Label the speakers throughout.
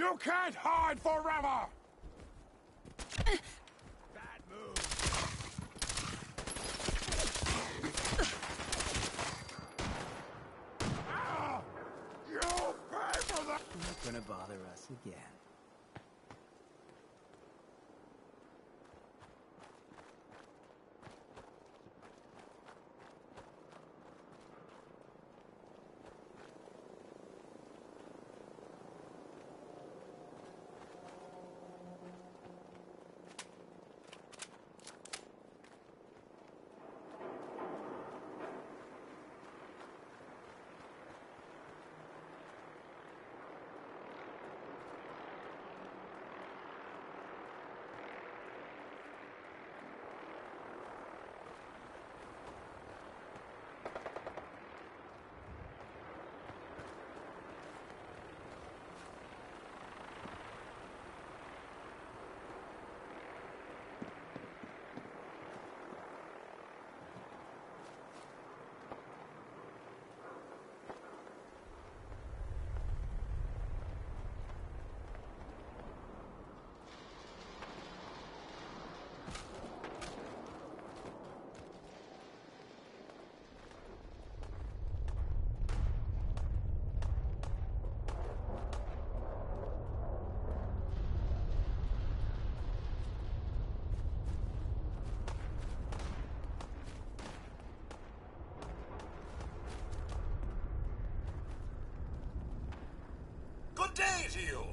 Speaker 1: You can't hide forever! Bad move. Ah! You'll pay for that!
Speaker 2: You're not gonna bother us again.
Speaker 1: Good day to you!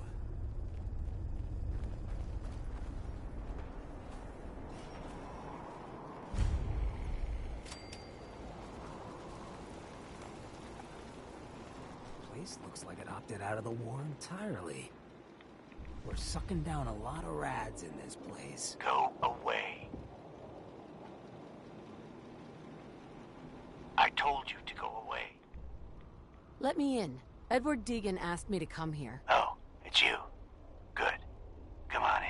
Speaker 2: Place looks like it opted out of the war entirely. We're sucking down a lot of rads in this place.
Speaker 3: Go away. I told you to go away.
Speaker 4: Let me in. Edward Deegan asked me to come here.
Speaker 3: Oh, it's you. Good. Come on in.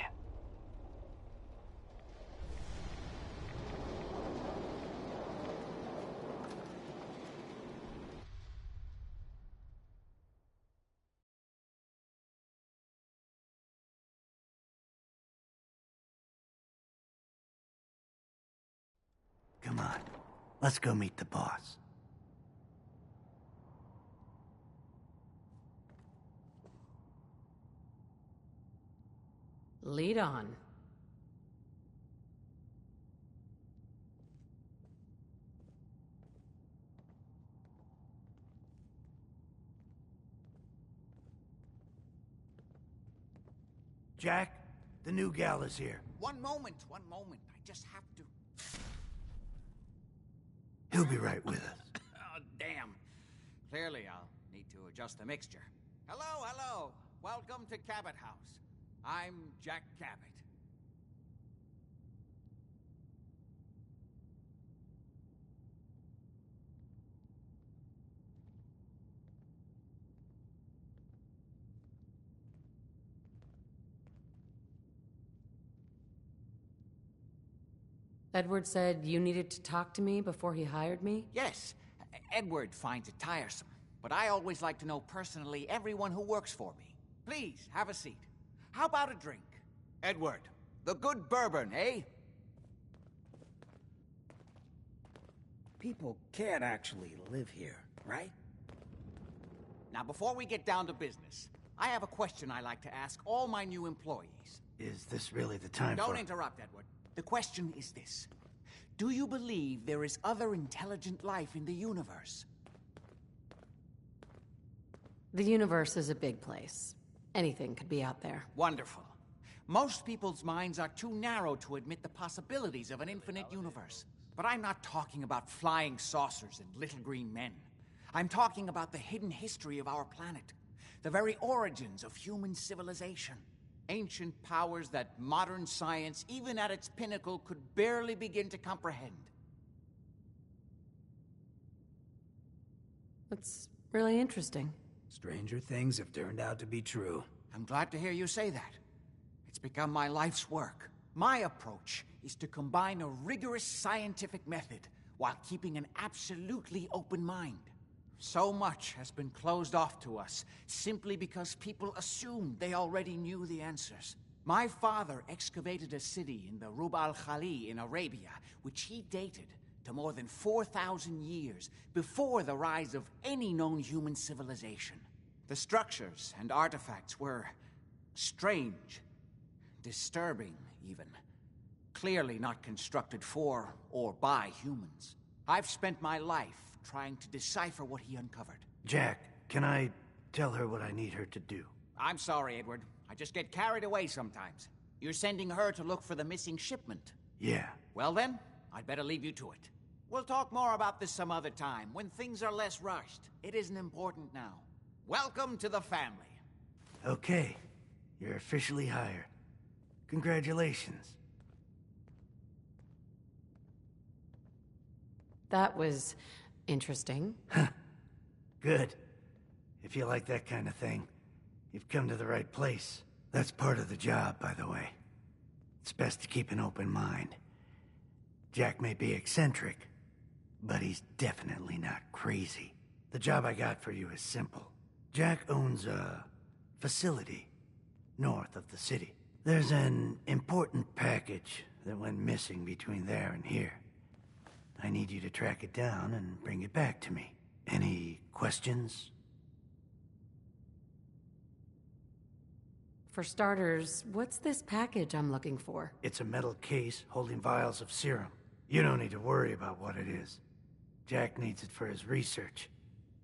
Speaker 2: Come on, let's go meet the boss.
Speaker 4: Lead on.
Speaker 2: Jack, the new gal is here.
Speaker 5: One moment. I just have to...
Speaker 2: He'll be right with us.
Speaker 5: Oh, damn. Clearly, I'll need to adjust the mixture. Hello. Welcome to Cabot House. I'm Jack Cabot.
Speaker 4: Edward said you needed to talk to me before he hired me?
Speaker 5: Yes, Edward finds it tiresome, but I always like to know personally everyone who works for me. Please, have a seat. How about a drink? Edward, the good bourbon, eh?
Speaker 2: People can't actually live here, right?
Speaker 5: Now, before we get down to business, I have a question I like to ask all my new employees.
Speaker 2: Is this really the time
Speaker 5: Don't interrupt, Edward. The question is this. Do you believe there is other intelligent life in the universe?
Speaker 4: The universe is a big place. Anything could be out there.
Speaker 5: Wonderful. Most people's minds are too narrow to admit the possibilities of an infinite universe. But I'm not talking about flying saucers and little green men. I'm talking about the hidden history of our planet. The very origins of human civilization. Ancient powers that modern science, even at its pinnacle, could barely begin to comprehend.
Speaker 4: That's really interesting.
Speaker 2: Stranger things have turned out to be true.
Speaker 5: I'm glad to hear you say that. It's become my life's work. My approach is to combine a rigorous scientific method while keeping an absolutely open mind. So much has been closed off to us, simply because people assumed they already knew the answers. My father excavated a city in the Rub al-Khali in Arabia, which he dated to more than 4,000 years before the rise of any known human civilization. The structures and artifacts were strange, disturbing even. Clearly not constructed for or by humans. I've spent my life trying to decipher what he uncovered.
Speaker 6: Jack, can I tell her what I need her to do?
Speaker 5: I'm sorry, Edward. I just get carried away sometimes. You're sending her to look for the missing shipment?
Speaker 6: Yeah.
Speaker 5: Well then, I'd better leave you to it. We'll talk more about this some other time, when things are less rushed. It isn't important now. Welcome to the family.
Speaker 6: Okay. You're officially hired. Congratulations.
Speaker 4: That was interesting.
Speaker 6: Good. If you like that kind of thing, you've come to the right place. That's part of the job, by the way. It's best to keep an open mind. Jack may be eccentric, but he's definitely not crazy. The job I got for you is simple. Jack owns a facility north of the city. There's an important package that went missing between there and here. I need you to track it down and bring it back to me. Any questions?
Speaker 4: For starters, what's this package I'm looking for?
Speaker 6: It's a metal case holding vials of serum. You don't need to worry about what it is. Jack needs it for his research.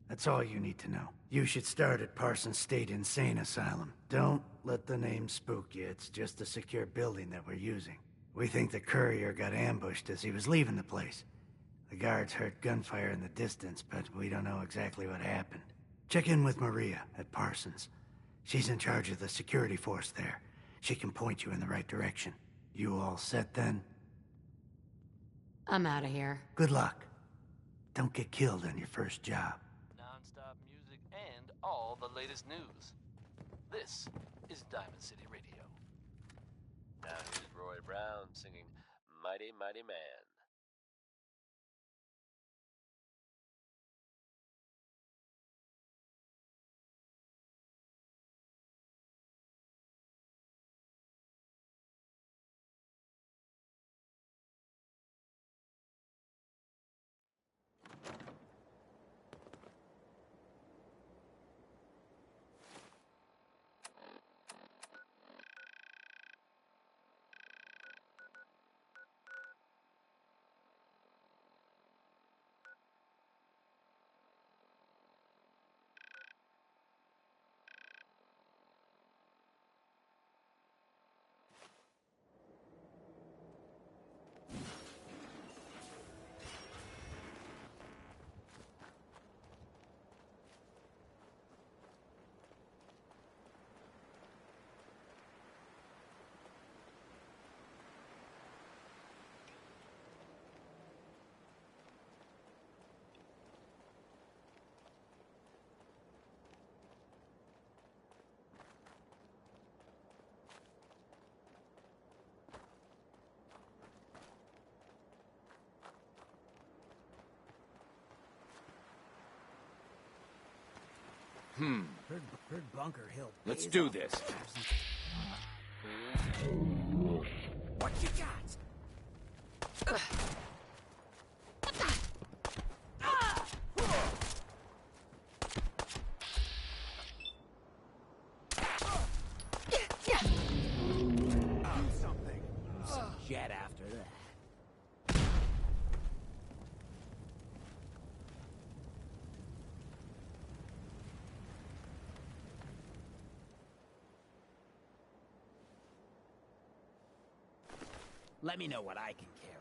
Speaker 6: That's all you need to know. You should start at Parsons State Insane Asylum. Don't let the name spook you. It's just a secure building that we're using. We think the courier got ambushed as he was leaving the place. The guards heard gunfire in the distance, but we don't know exactly what happened. Check in with Maria at Parsons. She's in charge of the security force there. She can point you in the right direction. You all set then?
Speaker 4: I'm out of here.
Speaker 6: Good luck. Don't get killed on your first job.
Speaker 7: Non-stop music and all the latest news. This is Diamond City Radio. Now here's Roy Brown singing Mighty Mighty Man.
Speaker 2: Heard Bunker Hill.
Speaker 1: Let's
Speaker 2: pays
Speaker 1: do
Speaker 2: off
Speaker 1: this.
Speaker 2: What you got?
Speaker 1: Something.
Speaker 2: Some jet after that. Let me know what I can carry.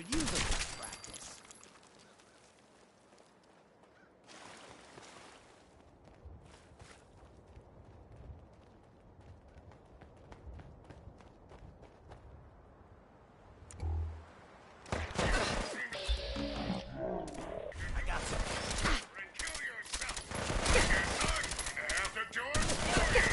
Speaker 2: could use a little practice. I got some.
Speaker 1: Kill yourself! Guess I'm gonna have to do it for you!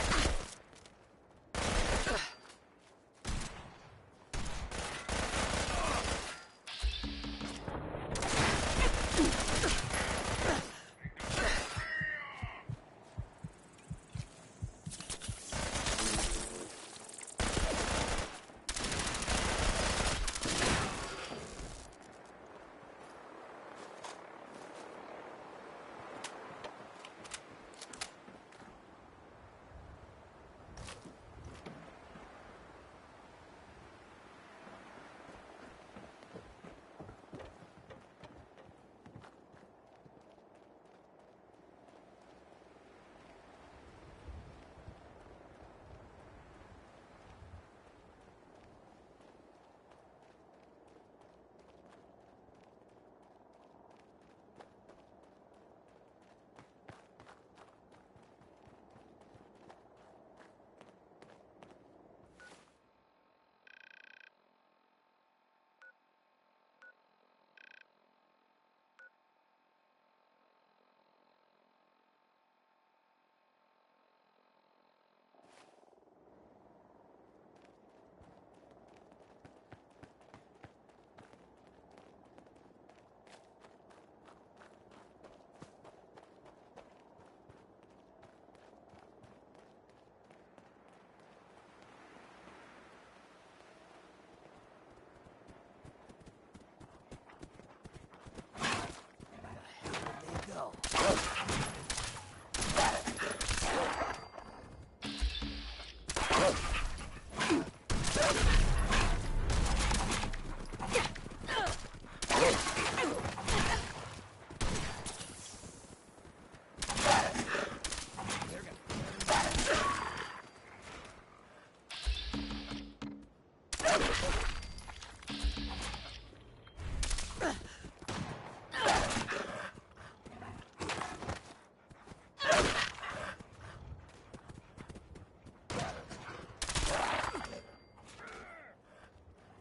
Speaker 2: There you go.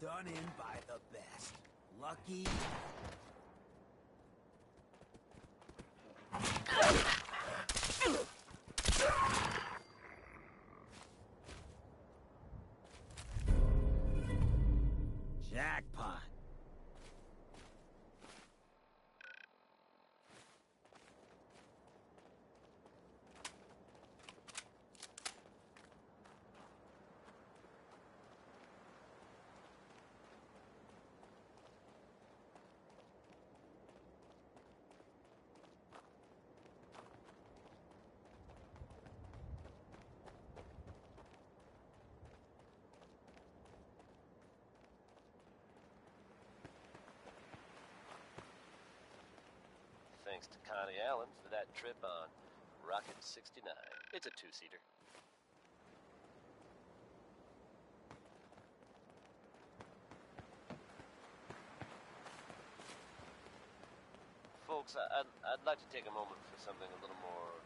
Speaker 2: Done in by the best. Lucky. Jackpot.
Speaker 7: Thanks to Connie Allen for that trip on Rocket 69. It's a two-seater. Folks, I'd like to take a moment for something a little more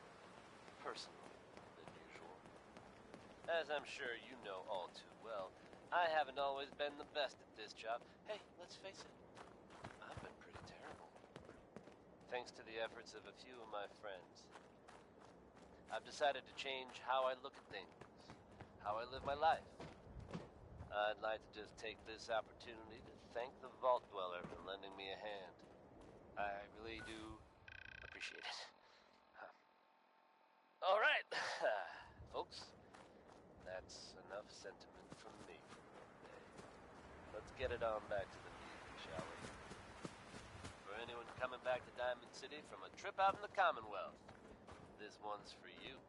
Speaker 7: personal than usual. As I'm sure you know all too well, I haven't always been the best at this job. Hey, let's face it, I've been pretty terrible. Thanks to the efforts of a few of my friends, I've decided to change how I look at things, how I live my life. I'd like to just take this opportunity to thank the Vault Dweller for lending me a hand. I really do appreciate it. All right, folks, that's enough sentiment from me for today. Let's get it on back to the meeting, shall we? For anyone coming back to Diamond City from a trip out in the Commonwealth, this one's for you.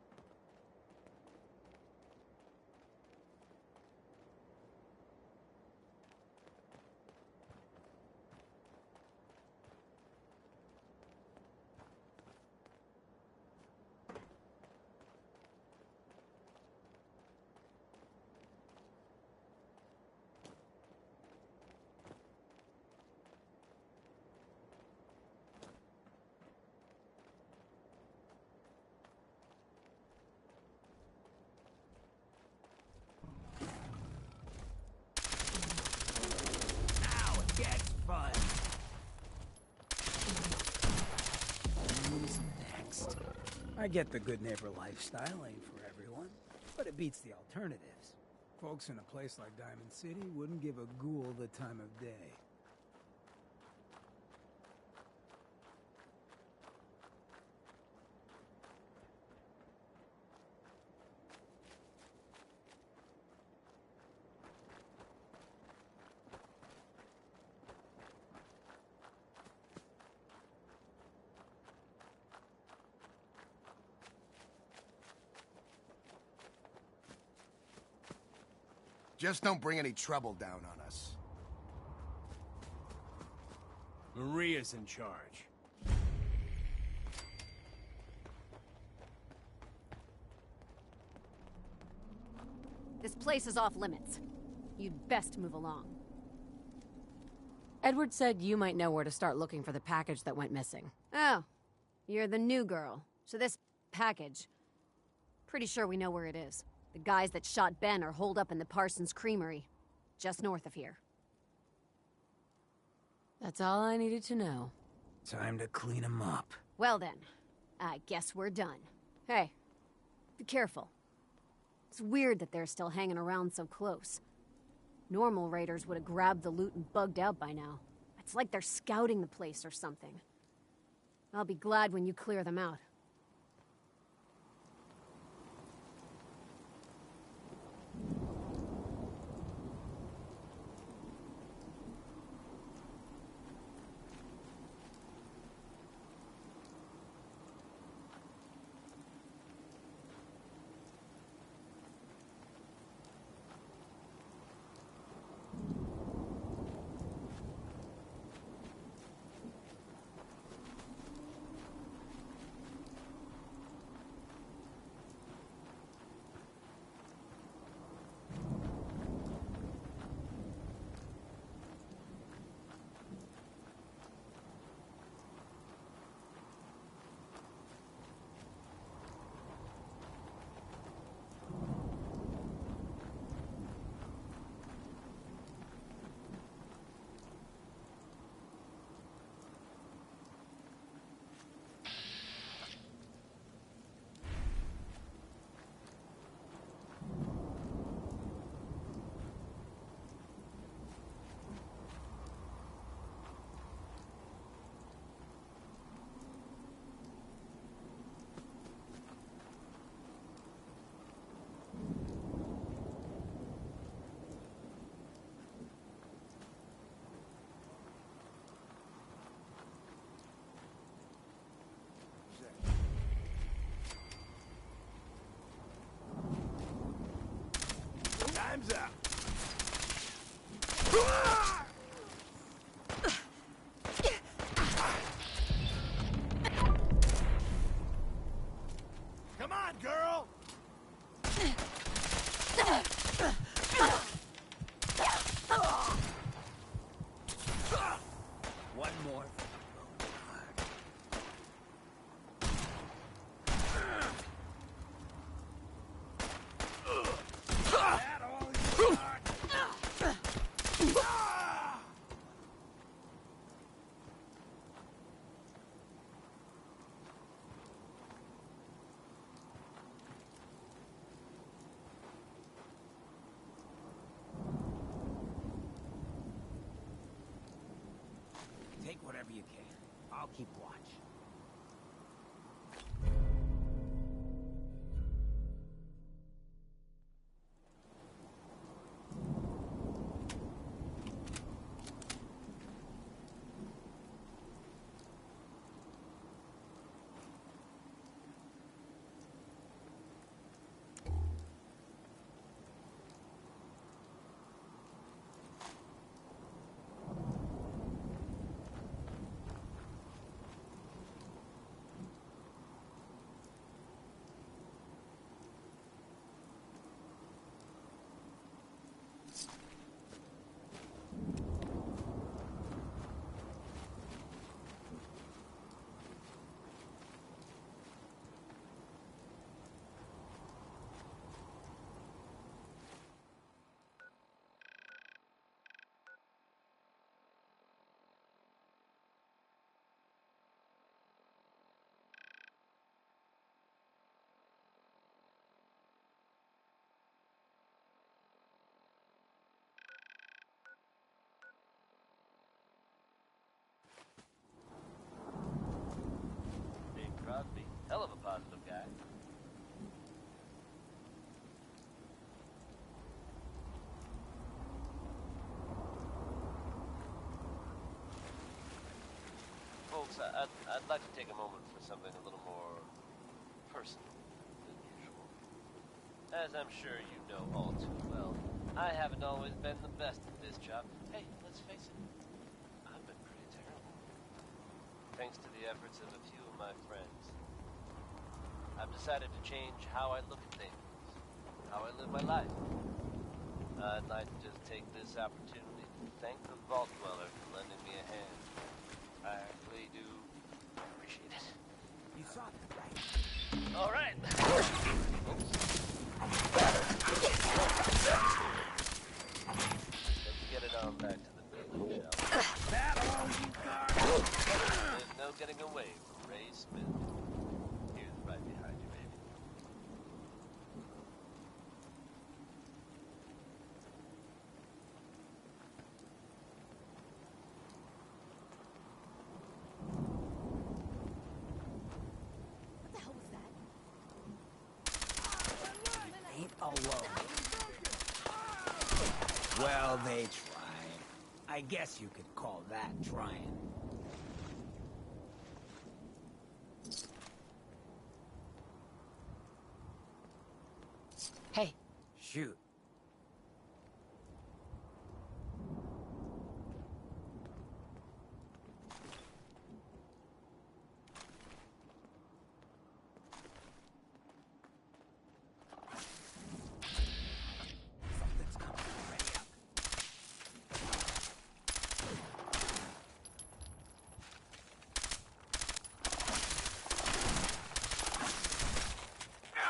Speaker 2: I get the good neighbor lifestyle ain't for everyone, but it beats the alternatives. Folks in a place like Diamond City wouldn't give a ghoul the time of day.
Speaker 8: Just don't bring any trouble down on us.
Speaker 9: Maria's in charge.
Speaker 10: This place is off limits. You'd best move along.
Speaker 4: Edward said you might know where to start looking for the package that went missing.
Speaker 10: Oh, you're the new girl. So this package... Pretty sure we know where it is. The guys that shot Ben are holed up in the Parsons Creamery, just north of here.
Speaker 4: That's all I needed to know.
Speaker 2: Time to clean them up.
Speaker 10: Well then, I guess we're done. Hey, be careful. It's weird that they're still hanging around so close. Normal raiders would have grabbed the loot and bugged out by now. It's like they're scouting the place or something. I'll be glad when you clear them out.
Speaker 8: Time's up. Come on, girl!
Speaker 2: One more. Take whatever you can. I'll keep watch.
Speaker 7: Hell of a positive guy. Folks, I'd like to take a moment for something a little more personal than usual. As I'm sure you know all too well, I haven't always been the best at this job. Hey, let's face it, I've been pretty terrible. Thanks to the efforts of a few of my friends, I've decided to change how I look at things, how I live my life. I'd like to just take this opportunity to thank the Vault Dweller for lending me a hand. I really do appreciate it.
Speaker 2: You saw that, right?
Speaker 7: All right. Let's get it on back to the building, shall we?
Speaker 2: That all you got?
Speaker 7: There's no getting away from Ray Smith. Here's right behind you, baby.
Speaker 10: What the hell was that?
Speaker 2: Ain't alone. Well, they tried. I guess you could call that trying.
Speaker 10: Hey,
Speaker 2: Shoot. Something's coming already up.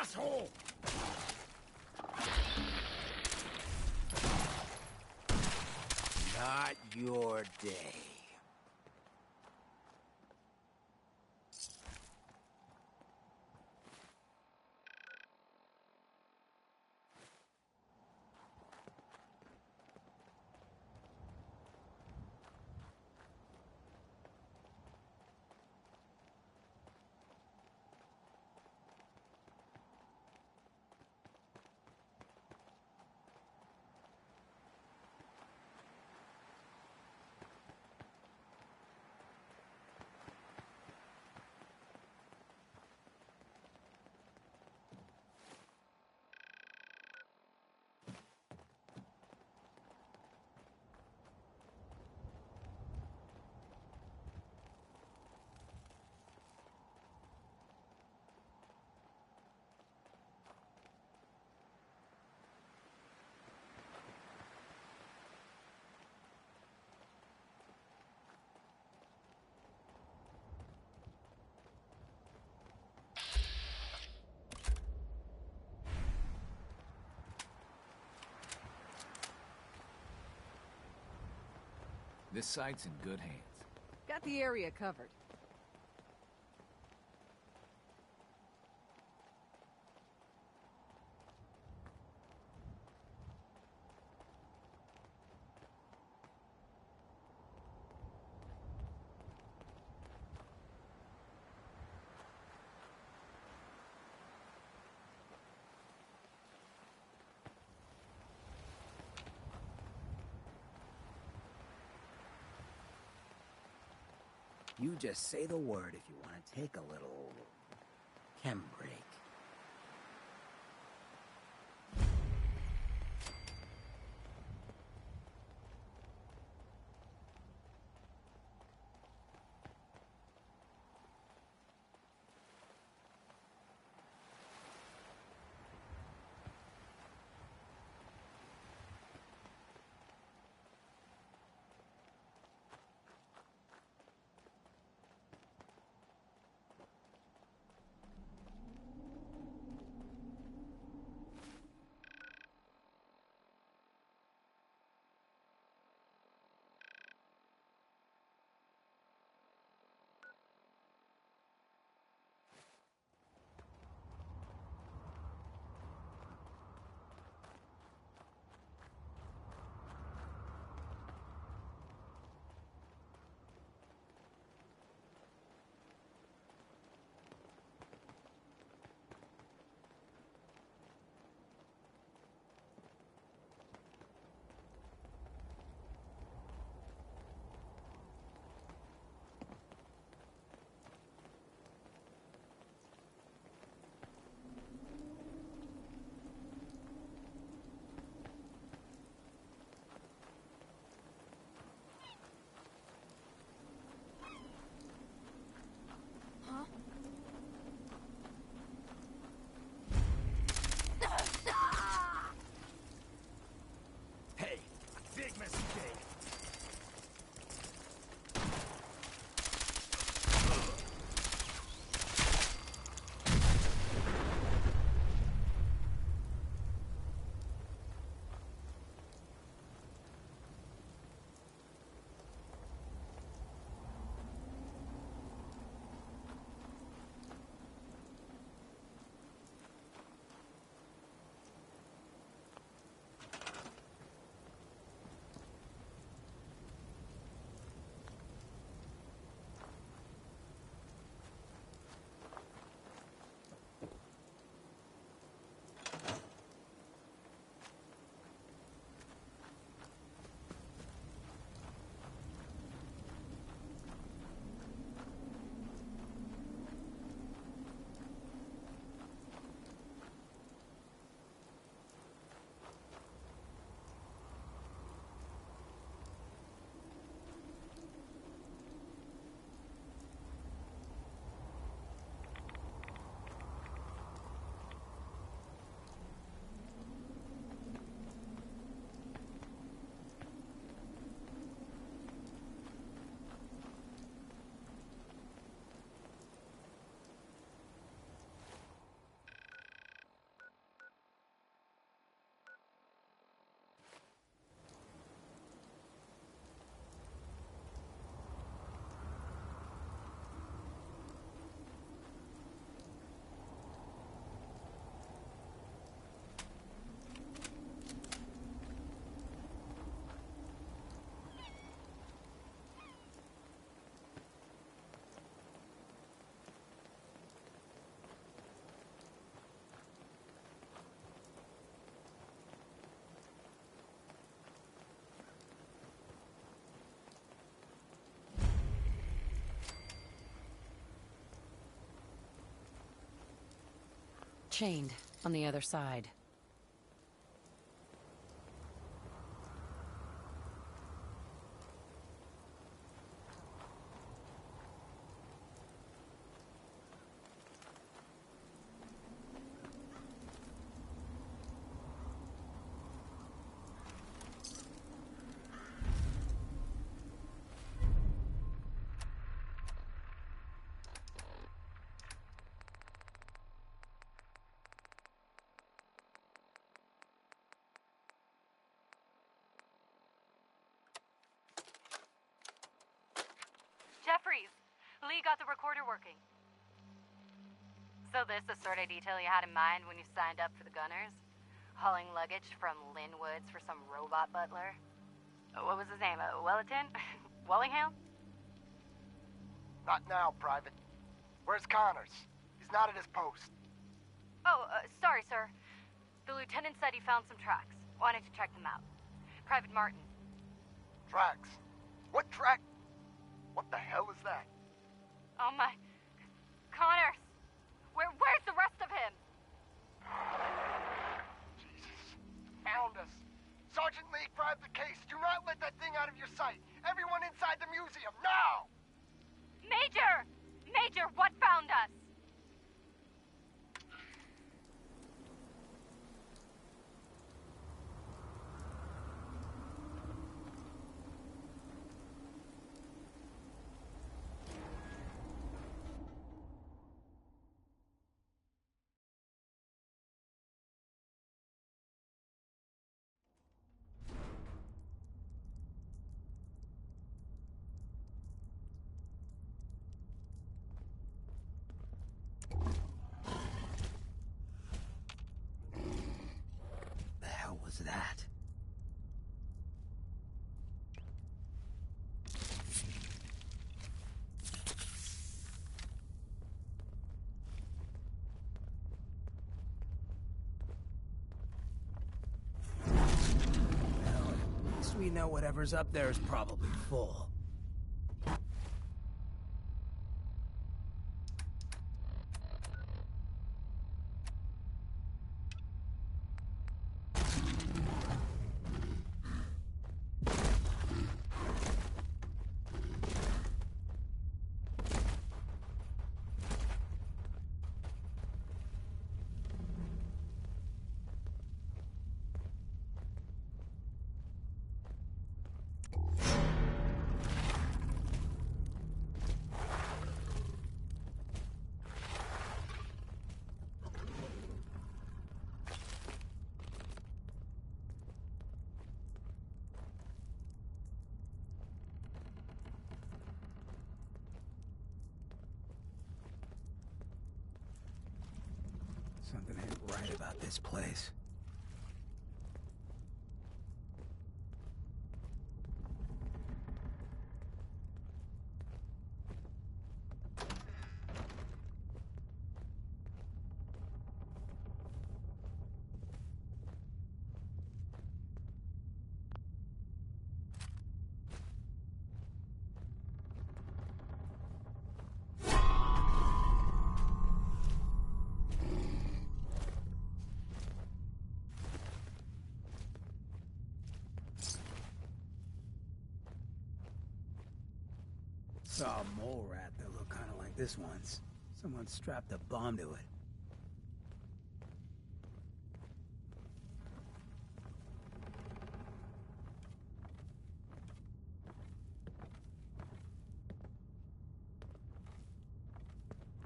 Speaker 8: Asshole!
Speaker 2: Not your day.
Speaker 11: This site's in good hands.
Speaker 12: Got the area covered.
Speaker 2: You just say the word if you want to take a little chem break.
Speaker 4: Chained on the other side.
Speaker 13: Jeffries, Lee got the recorder working. So this the sort of detail you had in mind when you signed up for the Gunners? Hauling luggage from Linwoods for some robot butler? What was his name? Wellerton? Wallingham?
Speaker 14: Not now, Private. Where's Connors? He's not at his post.
Speaker 13: Oh, sorry, sir. The lieutenant said he found some tracks. Wanted to check them out. Private Martin.
Speaker 14: Tracks? What track? What the hell is that?
Speaker 13: Oh my... Connors! Where's the rest of him?
Speaker 14: Jesus. Found us. Sergeant Lee, grab the case. Do not let that thing out of your sight. Everyone inside the museum, now!
Speaker 13: Major! Major, what found us?
Speaker 2: That. Well, at least we know whatever's up there is probably full. Something ain't right about this place. Saw a mole rat that looked kind of like this once. Someone strapped a bomb to it.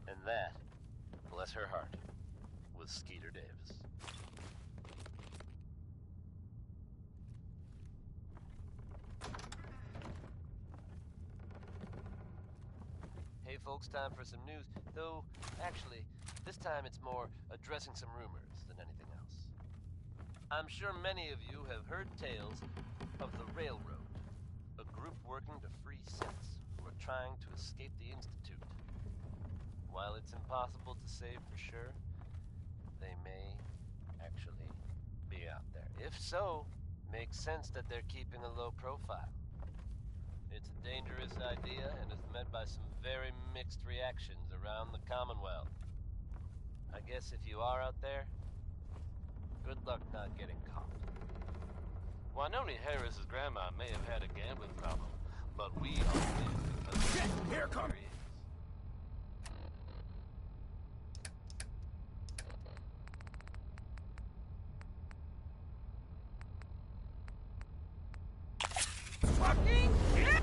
Speaker 7: And that, bless her heart, was Skeeter Davis. Hey folks, time for some news. Though, actually, this time it's more addressing some rumors than anything else. I'm sure many of you have heard tales of the Railroad, a group working to free Siths who are trying to escape the Institute. While it's impossible to say for sure, they may actually be out there. If so, makes sense that they're keeping a low profile. It's a dangerous idea and is met by some very mixed reactions around the Commonwealth. I guess guess if you are out there, good luck not getting caught. Wynoni Harris's grandma may have had a gambling problem, but we all live because
Speaker 8: Here comes.
Speaker 2: Fucking shit!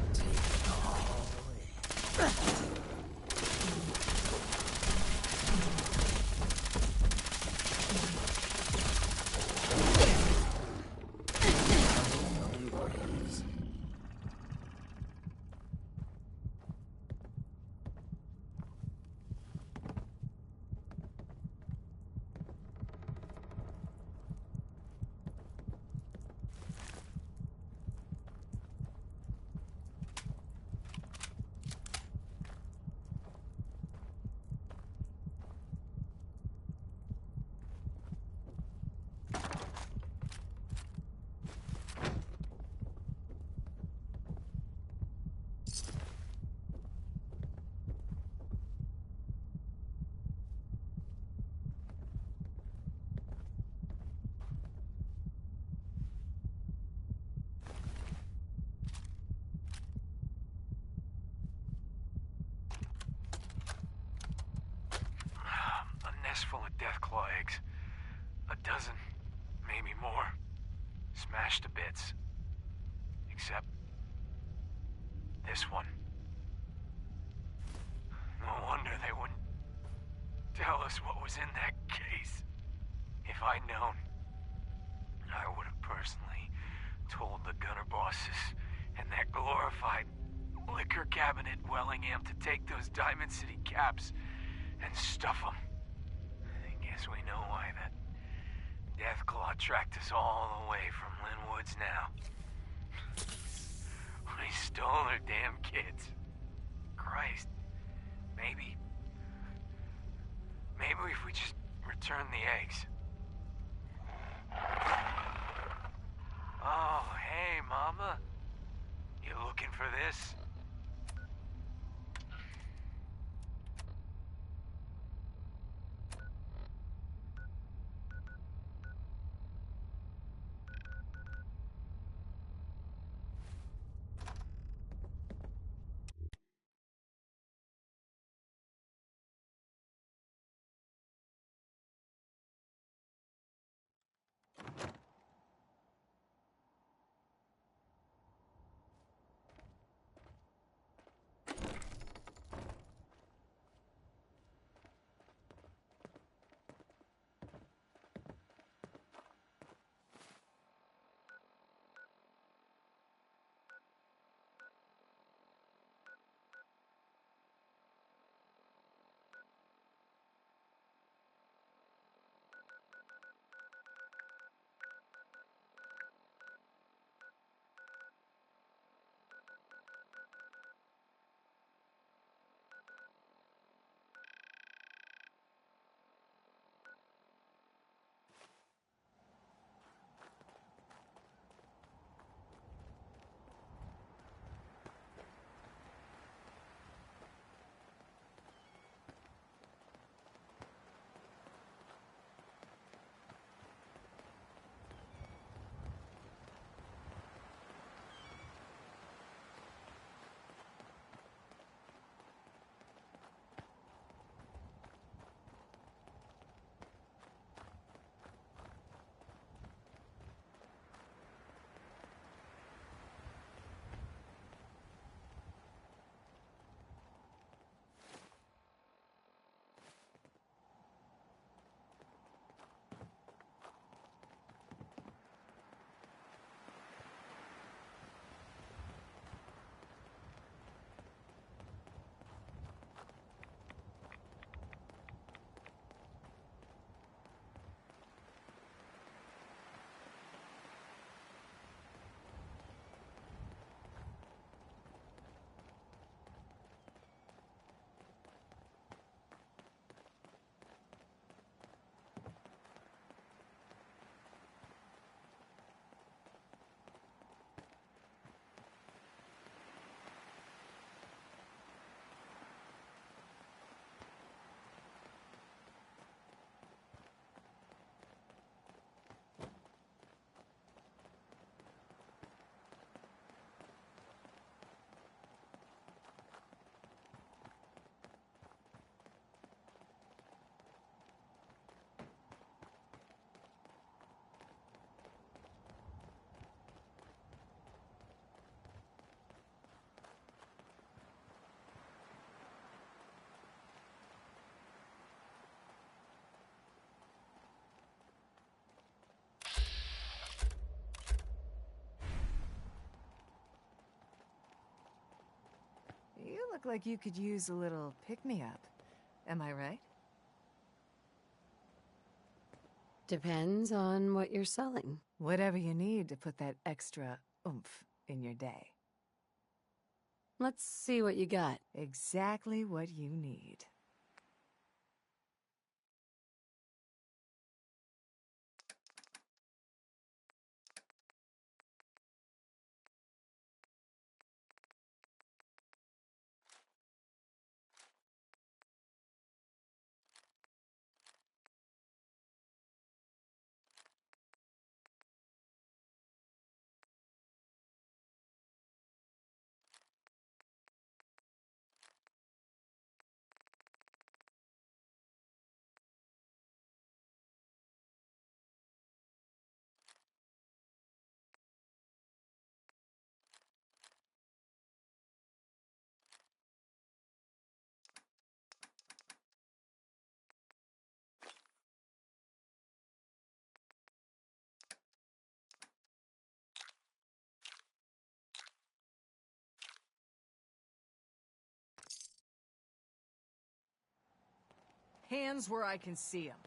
Speaker 15: Full of Deathclaw eggs. A dozen, maybe more. Smashed to bits. Except this one. No wonder they wouldn't tell us what was in that case. If I'd known, I would have personally told the gunner bosses and that glorified liquor cabinet Wellingham to take those Diamond City caps and stuff them. Guess we know why that Deathclaw tracked us all the way from Linwood's now. We stole their damn kids. Christ. Maybe if we just return the eggs. Oh, hey, Mama. You looking for this?
Speaker 12: look like you could use a little pick-me-up. Am I right?
Speaker 4: Depends on what you're selling.
Speaker 12: Whatever you need to put that extra oomph in your day.
Speaker 4: Let's see what you got.
Speaker 12: Exactly what you need. Hands where I can see them.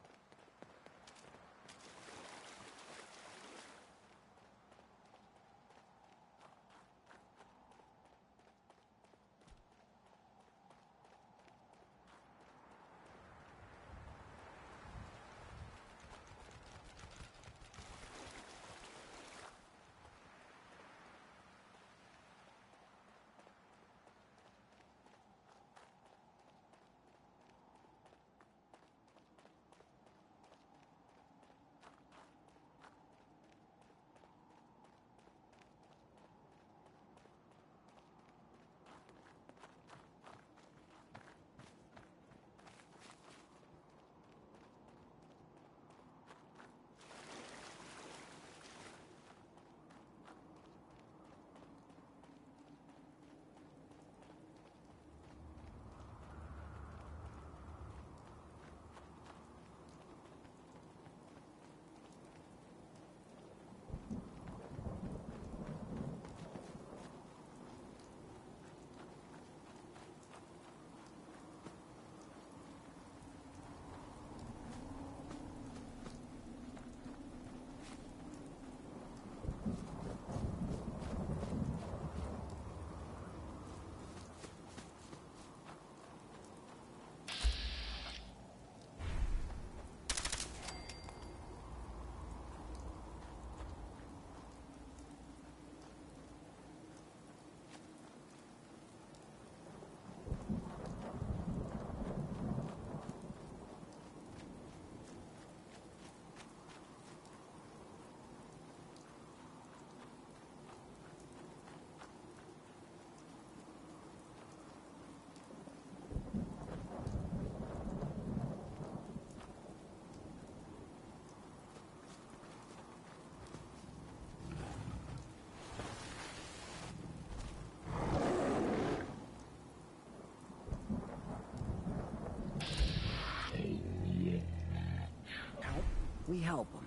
Speaker 2: We help them.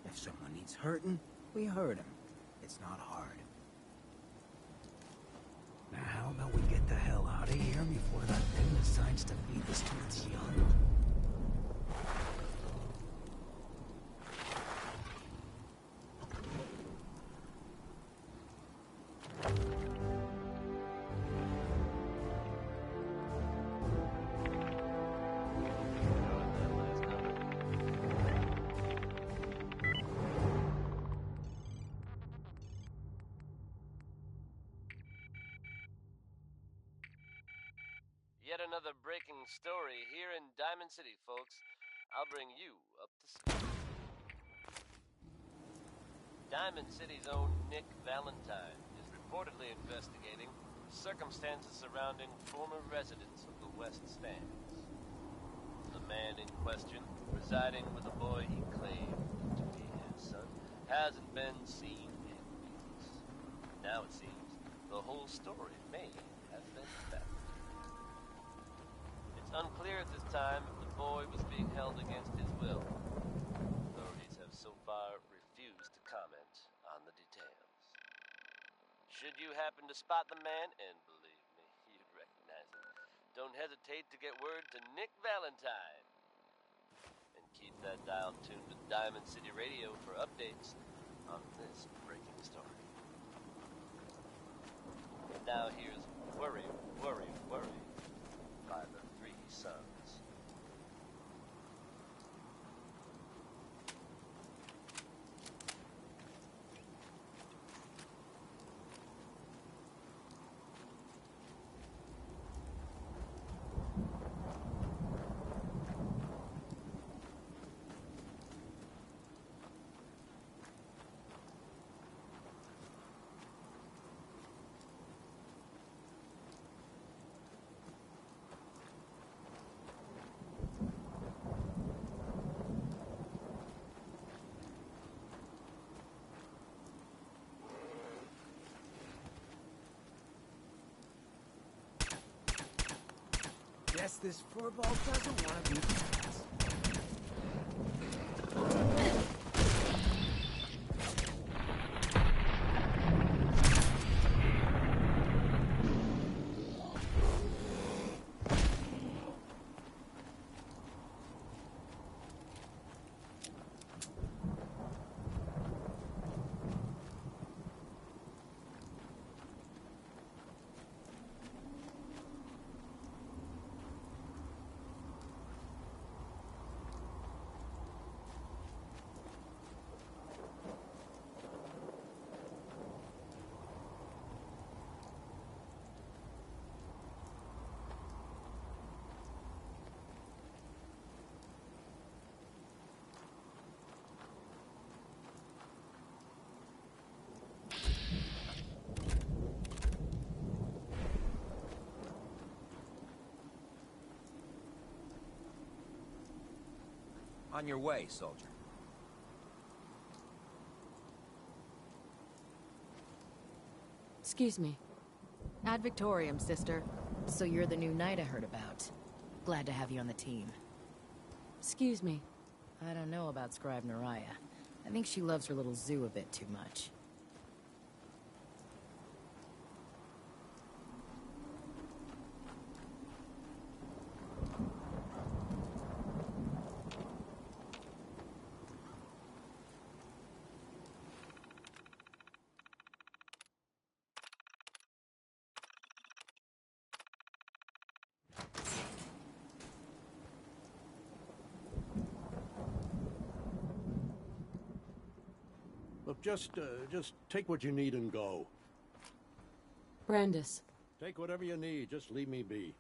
Speaker 2: If someone needs hurting, we hurt him. It's not hard. Now how about we get the hell out of here before that thing decides to feed us to its young?
Speaker 7: Yet another breaking story here in Diamond City, folks. I'll bring you up to speed. Diamond City's own Nick Valentine is reportedly investigating circumstances surrounding former residents of the West Stands. The man in question, residing with a boy he claimed to be his son, hasn't been seen in weeks. Now it seems the whole story may have been fabricated. It's unclear at this time if the boy was being held against his will. Authorities have so far refused to comment on the details. Should you happen to spot the man, and believe me, you'd recognize don't hesitate to get word to Nick Valentine. And keep that dial tuned to Diamond City Radio for updates on this breaking story. And now here's Worry, Worry, Worry by the Three Sons.
Speaker 2: Guess this furball doesn't want to be friends.
Speaker 11: On your way, soldier.
Speaker 4: Excuse me.
Speaker 16: Ad Victoriam, sister. So you're the new knight I heard about. Glad to have you on the team.
Speaker 4: Excuse me.
Speaker 16: I don't know about Scribe Naraya. I think she loves her little zoo a bit too much.
Speaker 17: Look, just take what you need and go.
Speaker 4: Brandis.
Speaker 17: Take whatever you need, just leave me be.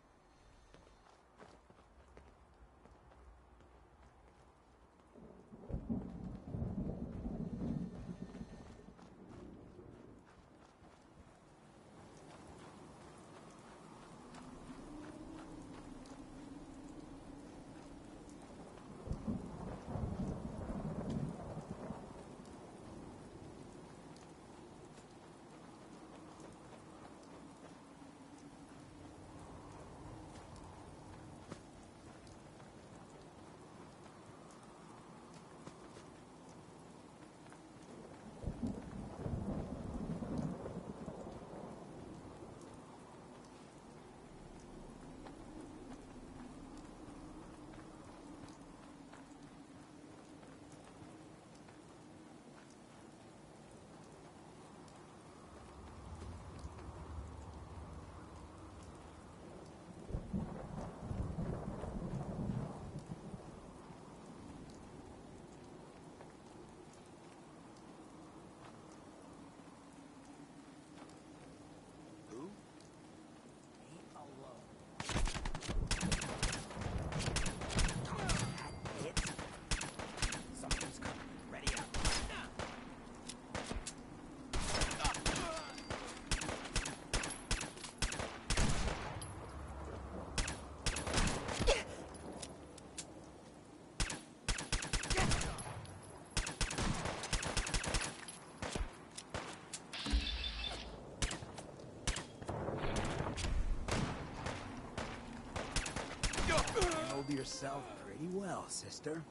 Speaker 2: Hold yourself pretty well, sister.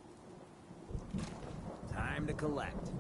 Speaker 2: Time to collect.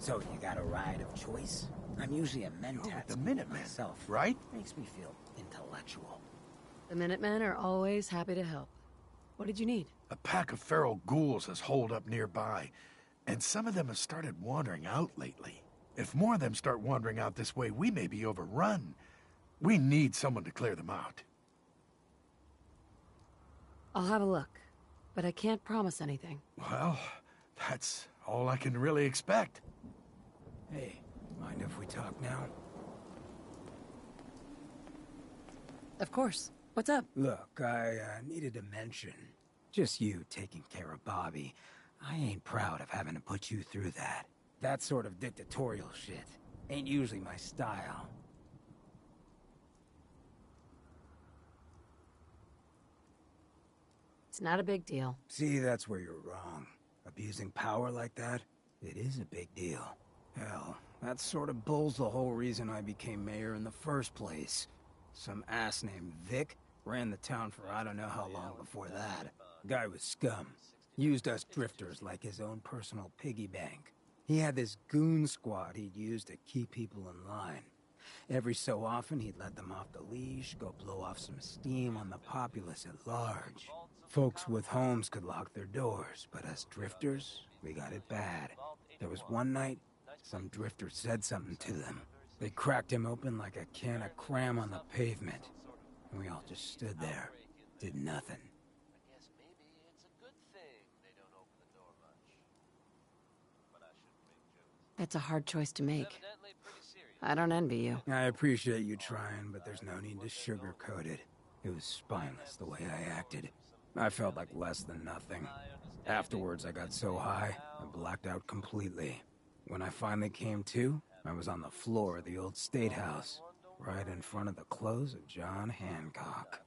Speaker 2: So you got a ride of choice? I'm usually a mentat
Speaker 8: the Minutemen,
Speaker 2: myself.
Speaker 8: right?
Speaker 2: Makes me feel intellectual.
Speaker 4: The Minutemen are always happy to help. What did you need?
Speaker 8: A pack of feral ghouls has holed up nearby, and some of them have started wandering out lately. If more of them start wandering out this way, we may be overrun. We need someone to clear them out.
Speaker 4: I'll have a look, but I can't promise anything.
Speaker 8: Well, that's all I can really expect.
Speaker 2: Hey, mind if we talk now?
Speaker 4: Of course. What's up?
Speaker 2: Look, I needed to mention. Just you taking care of Bobby. I ain't proud of having to put you through that. That sort of dictatorial shit ain't usually my style.
Speaker 4: It's not a big deal.
Speaker 2: See, that's where you're wrong. Abusing power like that, it is a big deal. Hell, that sort of bull's the whole reason I became mayor in the first place. Some ass named Vic ran the town for I don't know how long before that. Guy was scum. Used us drifters like his own personal piggy bank. He had this goon squad he'd use to keep people in line. Every so often, he'd let them off the leash, go blow off some steam on the populace at large. Folks with homes could lock their doors, but us drifters, we got it bad. There was one night, some drifter said something to them. They cracked him open like a can of cram on the pavement. And we all just stood there, did nothing.
Speaker 7: I guess maybe it's a good thing they don't open the door much. But I shouldn't make jokes.
Speaker 4: That's a hard choice to make.
Speaker 7: Evidently pretty serious.
Speaker 4: I don't envy you.
Speaker 2: I appreciate you trying, but there's no need to sugarcoat it. It was spineless the way I acted. I felt like less than nothing. Afterwards, I got so high, I blacked out completely. When I finally came to, I was on the floor of the old State House, right in front of the clothes of John Hancock.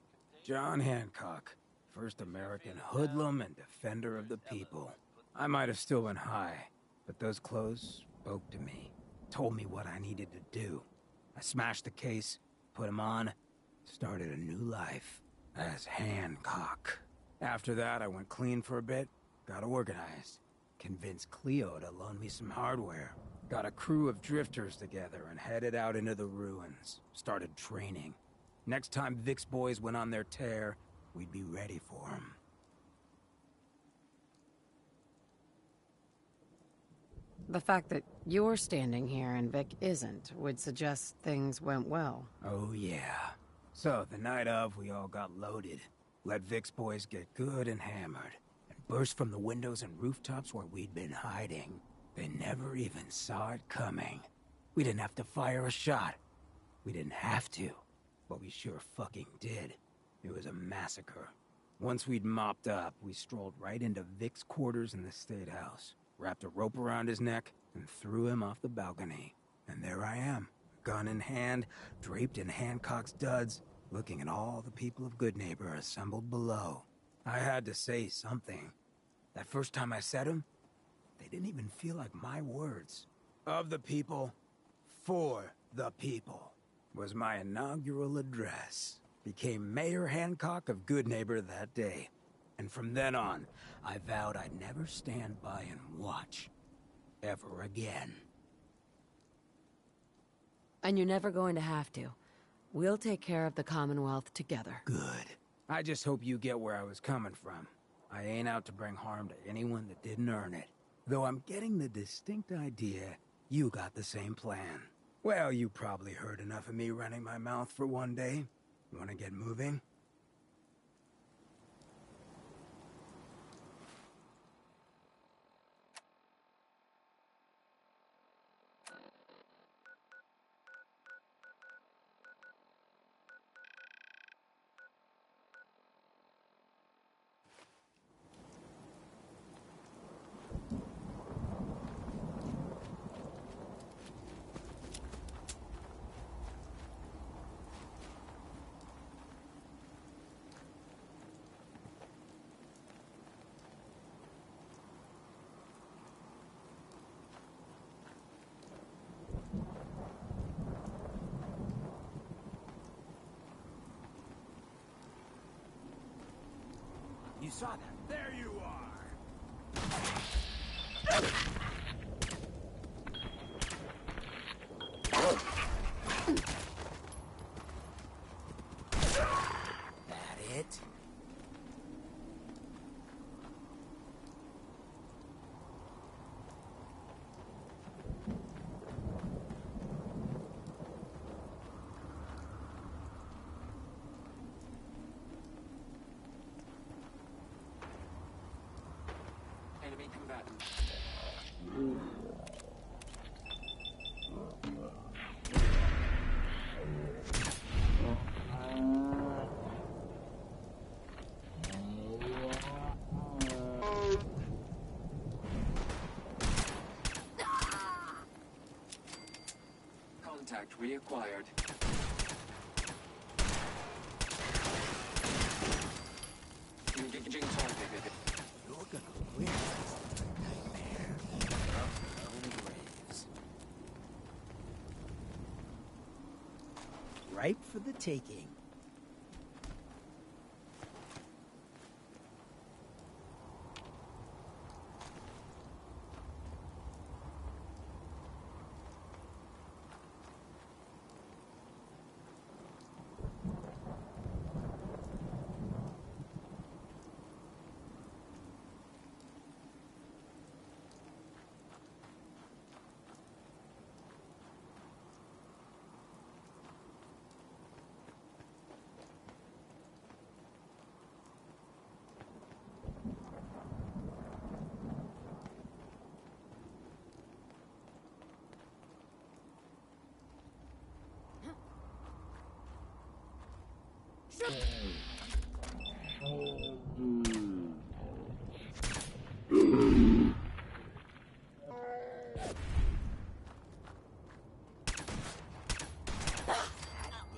Speaker 2: John Hancock, first American hoodlum and defender of the people. I might have still been high, but those clothes spoke to me, told me what I needed to do. I smashed the case, put him on, started a new life as Hancock. After that, I went clean for a bit, got organized, convinced Cleo to loan me some hardware. Got a crew of drifters together and headed out into the ruins. Started training. Next time Vic's boys went on their tear, we'd be ready for them.
Speaker 4: The fact that you're standing here and Vic isn't would suggest things went well.
Speaker 2: Oh yeah. So, the night of, we all got loaded. Let Vic's boys get good and hammered. And burst from the windows and rooftops where we'd been hiding. They never even saw it coming. We didn't have to fire a shot. We didn't have to. But we sure fucking did. It was a massacre. Once we'd mopped up, we strolled right into Vic's quarters in the State House. Wrapped a rope around his neck and threw him off the balcony. And there I am, gun in hand, draped in Hancock's duds, looking at all the people of Goodneighbor assembled below. I had to say something. That first time I said them, they didn't even feel like my words. Of the people, for the people, was my inaugural address. Became Mayor Hancock of Goodneighbor that day. And from then on, I vowed I'd never stand by and watch. Ever again.
Speaker 4: And you're never going to have to. We'll take care of the Commonwealth together.
Speaker 2: Good. I just hope you get where I was coming from. I ain't out to bring harm to anyone that didn't earn it. Though I'm getting the distinct idea you got the same plan. Well, you probably heard enough of me running my mouth for one day. Want to get moving?
Speaker 9: You saw that? There you are! patent. Contact reacquired. Engaging target.
Speaker 2: You're gonna win this nightmare of lone graves. Ripe for the taking.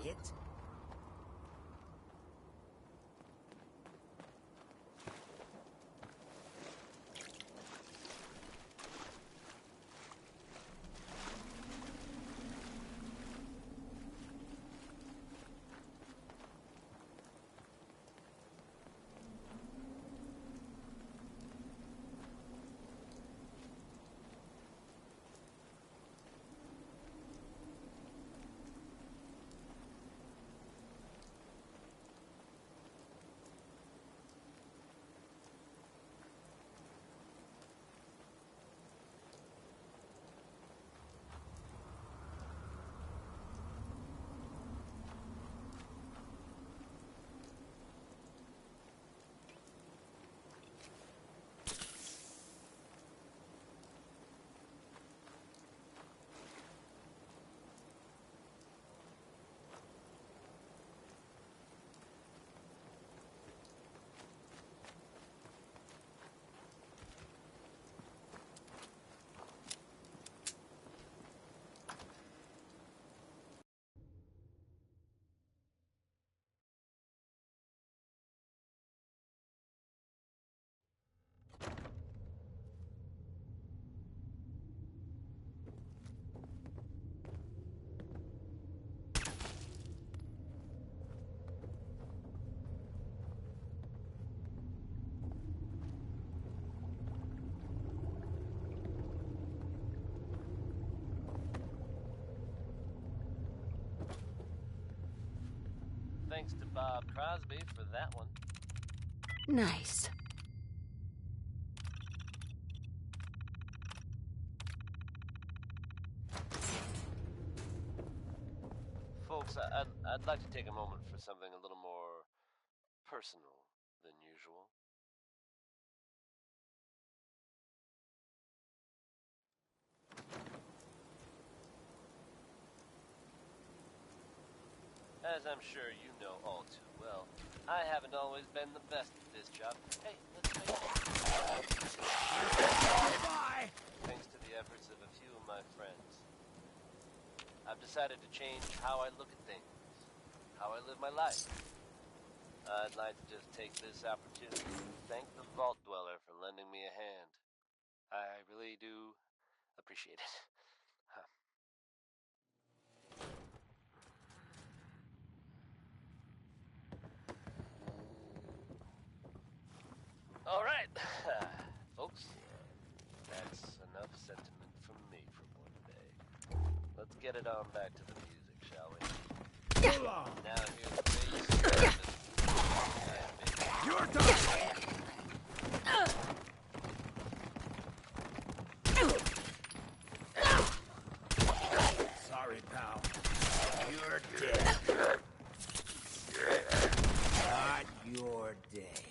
Speaker 2: It?
Speaker 7: Thanks to Bob Crosby for that one.
Speaker 10: Nice.
Speaker 7: Folks, I'd like to take a moment for something a little more personal than usual. As I'm sure you know all too well, I haven't always been the best at this job. Hey, let's face it.
Speaker 2: Bye!
Speaker 7: Thanks to the efforts of a few of my friends, I've decided to change how I look at things, how I live my life. I'd like to just take this opportunity to thank the Vault Dweller for lending me a hand. I really do appreciate it. All right, folks, that's enough sentiment from me for one day. Let's get it on back to the music, shall we? Now here's the bass.
Speaker 2: You're done! Sorry, pal. You're dead. Not your day.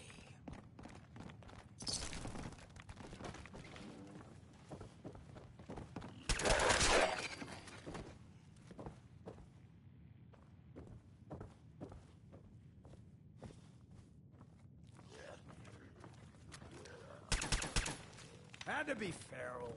Speaker 2: had to be feral.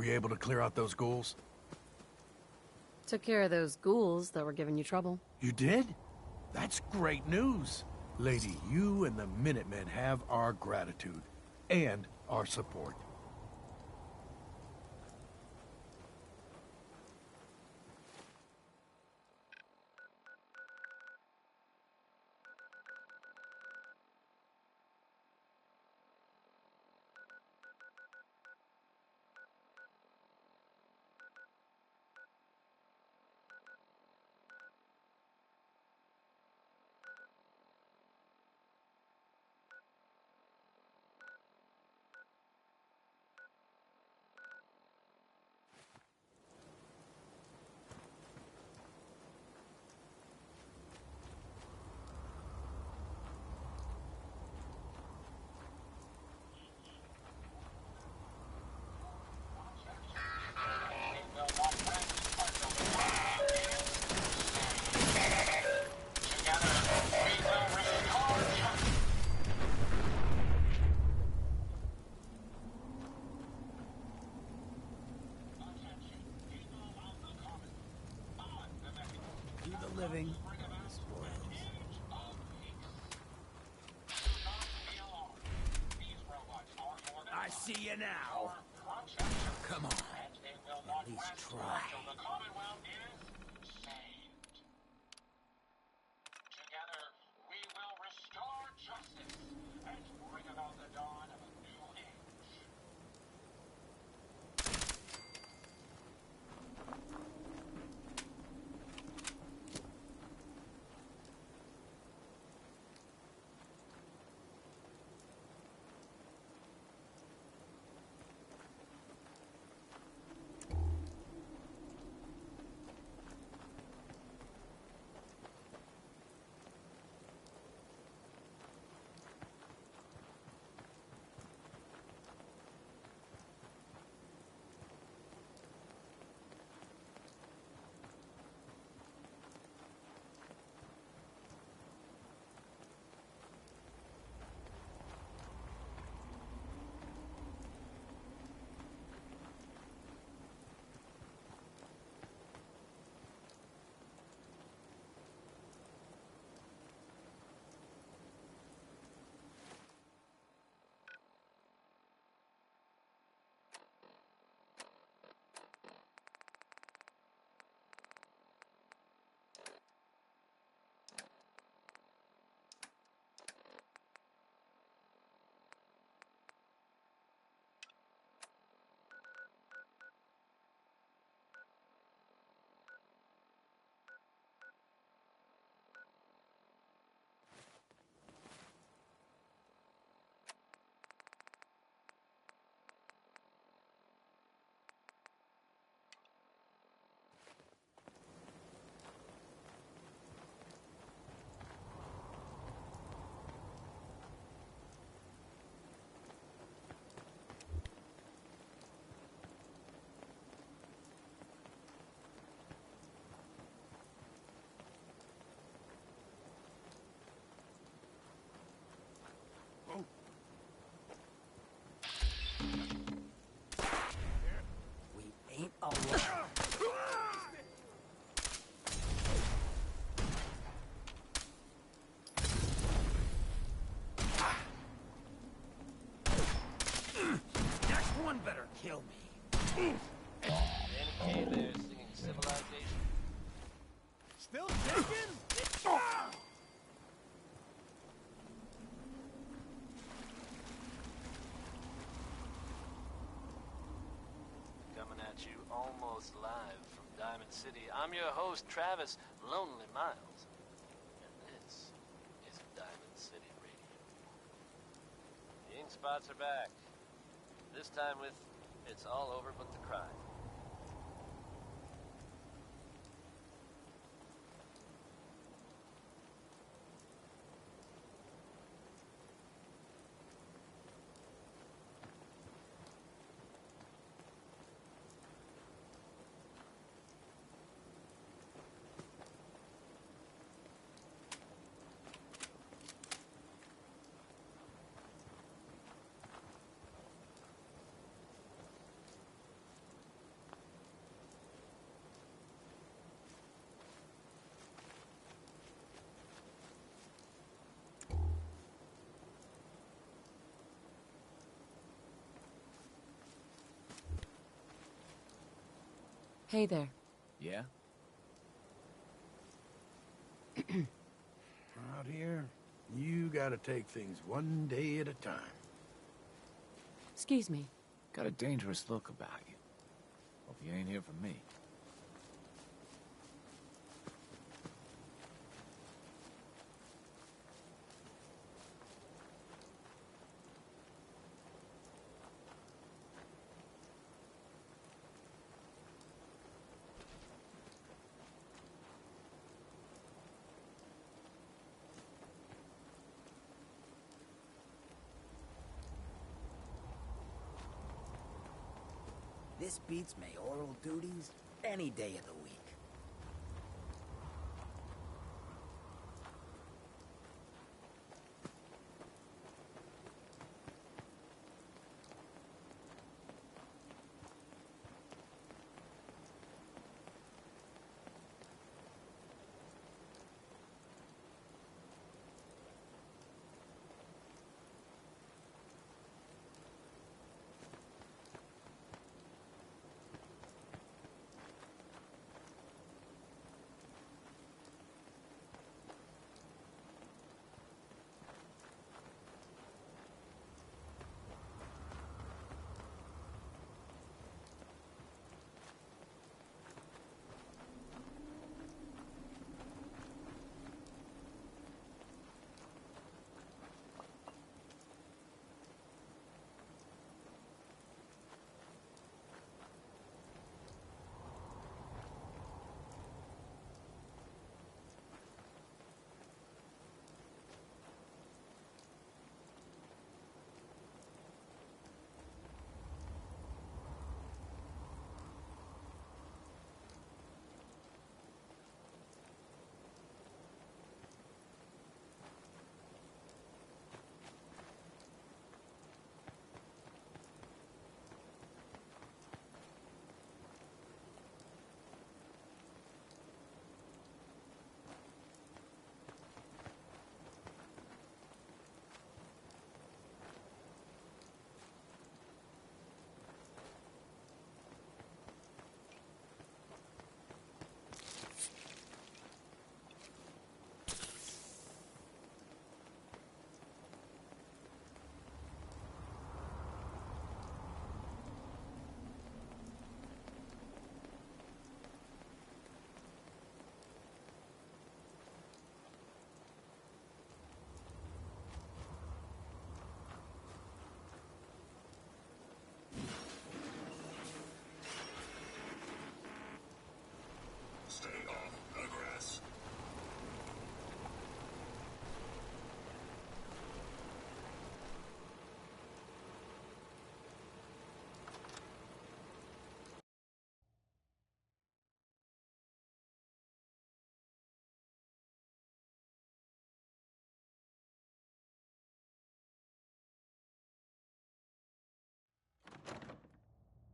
Speaker 8: Were you able to clear out those ghouls?
Speaker 4: Took care of those ghouls that were giving you trouble.
Speaker 8: You did? That's great news. Lady, you and the Minutemen have our gratitude. And our support.
Speaker 2: living, spoils. now. Come on. At least try.
Speaker 1: Together, we will restore justice and bring about the dawn of a new age.
Speaker 2: Ain't alone. Next one better kill me.
Speaker 7: Danny Kaye there singing Civilization.
Speaker 2: Still shaking?
Speaker 7: Coming at you almost live from Diamond City. I'm your host, Travis Lonely Miles. And this is Diamond City Radio. The ink spots are back. This time with It's All Over But the Crime.
Speaker 16: Hey there.
Speaker 11: Yeah?
Speaker 8: Out here, you gotta take things one day at a time.
Speaker 16: Excuse me.
Speaker 11: Got a dangerous look about you. Hope you ain't here for me.
Speaker 2: This beats mayoral duties any day of the week.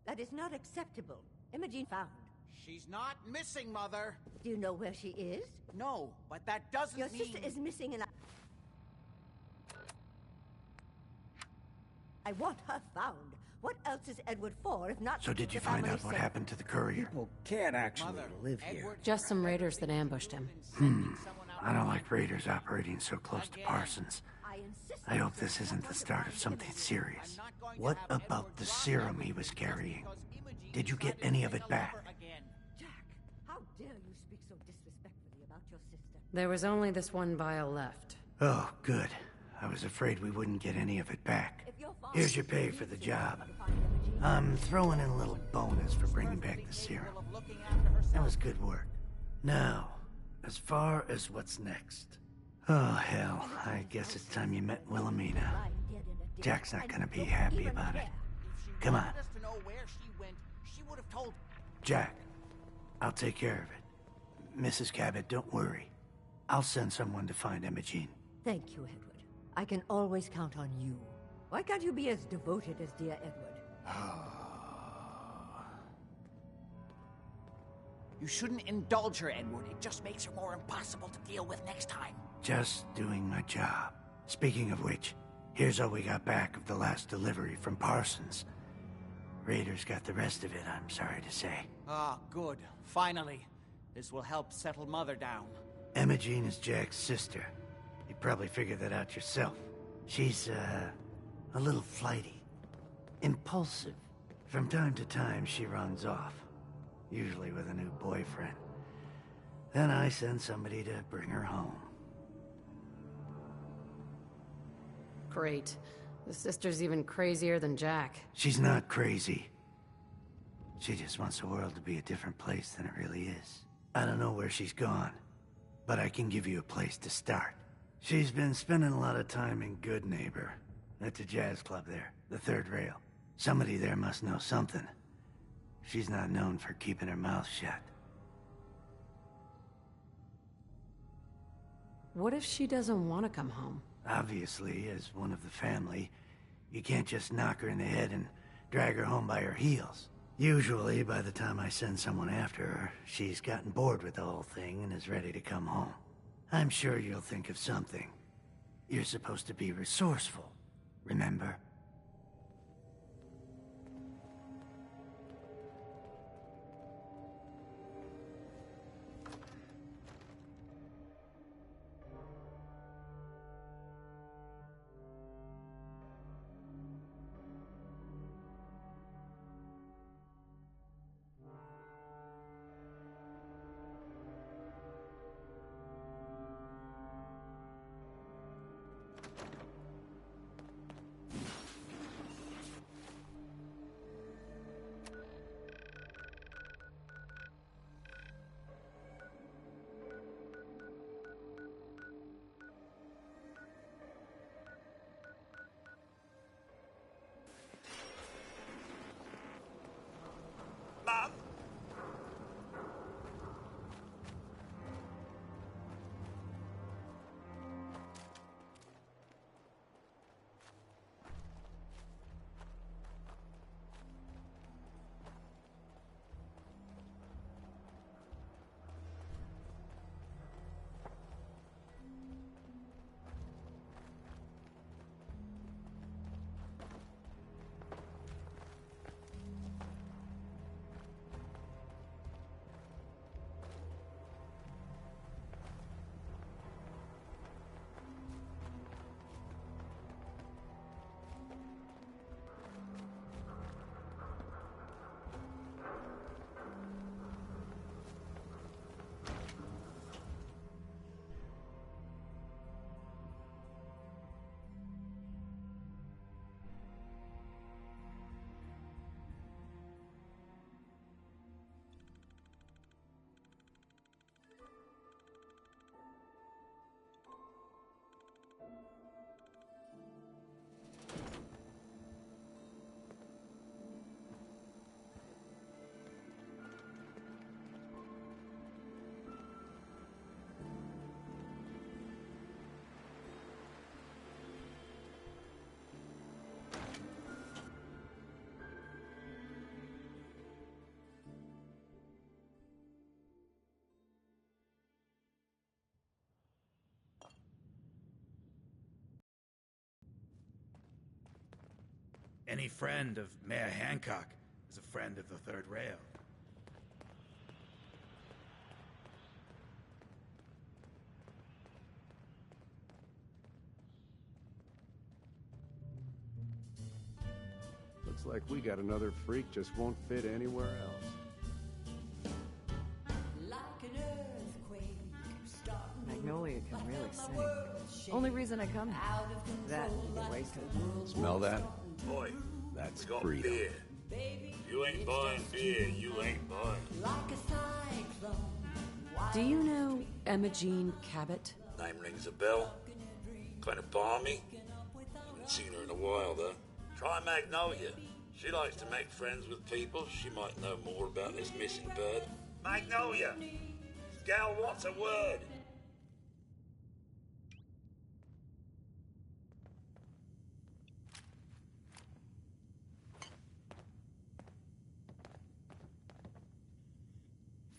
Speaker 18: That is not acceptable. Emogene found.
Speaker 5: She's not missing, Mother.
Speaker 18: Do you know where she is?
Speaker 5: No, but that doesn't
Speaker 18: Your
Speaker 5: mean...
Speaker 18: sister is missing and I want her found. What else is Edward for if not...
Speaker 6: So did you find out what happened to the courier?
Speaker 2: People can't actually live here.
Speaker 4: Just some raiders that ambushed him.
Speaker 6: I don't like raiders operating so close to Parsons. I hope this isn't the start of something serious. What about the serum he was carrying? Did you get any of it back?
Speaker 18: Jack, how dare you speak so disrespectfully about your sister?
Speaker 4: There was only this one vial left.
Speaker 6: Oh, good. I was afraid we wouldn't get any of it back. Here's your pay for the job. I'm throwing in a little bonus for bringing back the serum. That was good work. Now, as far as what's next. Oh, hell. I guess it's time you met Wilhelmina. Jack's not gonna be happy about it. Come on. Jack, I'll take care of it. Mrs. Cabot, don't worry. I'll send someone to find Emogene.
Speaker 18: Thank you, Edward. I can always count on you. Why can't you be as devoted as dear Edward?
Speaker 5: You shouldn't indulge her, Edward. It just makes her more impossible to deal with next time.
Speaker 6: Just doing my job. Speaking of which, here's all we got back of the last delivery from Parsons. Raiders got the rest of it, I'm sorry to say.
Speaker 5: Ah, good. Finally. This will help settle Mother down.
Speaker 6: Emogene is Jack's sister. You probably figured that out yourself. She's, a little flighty. Impulsive. From time to time, she runs off. Usually with a new boyfriend. Then I send somebody to bring her home.
Speaker 4: Great. The sister's even crazier than Jack.
Speaker 6: She's not crazy. She just wants the world to be a different place than it really is. I don't know where she's gone, but I can give you a place to start. She's been spending a lot of time in Goodneighbor, at the jazz club there, the third rail. Somebody there must know something. She's not known for keeping her mouth shut.
Speaker 4: What if she doesn't want to come home?
Speaker 6: Obviously, as one of the family, you can't just knock her in the head and drag her home by her heels. Usually, by the time I send someone after her, she's gotten bored with the whole thing and is ready to come home. I'm sure you'll think of something. You're supposed to be resourceful, remember?
Speaker 2: Any friend of Mayor Hancock is a friend of the Third Rail.
Speaker 19: Looks like we got another freak just won't fit anywhere else.
Speaker 12: Magnolia can really sing. Only reason I come here. That waistcoat.
Speaker 19: Smell that?
Speaker 20: Boy,
Speaker 19: That's
Speaker 20: got
Speaker 19: freedom.
Speaker 20: beer. If you ain't buying beer, you ain't buying.
Speaker 4: Do you know Emogene Cabot?
Speaker 20: Name rings a bell. Kind of balmy. Haven't seen her in a while, though. Try Magnolia. She likes to make friends with people. She might know more about this missing bird. Magnolia! Gal, what's a word?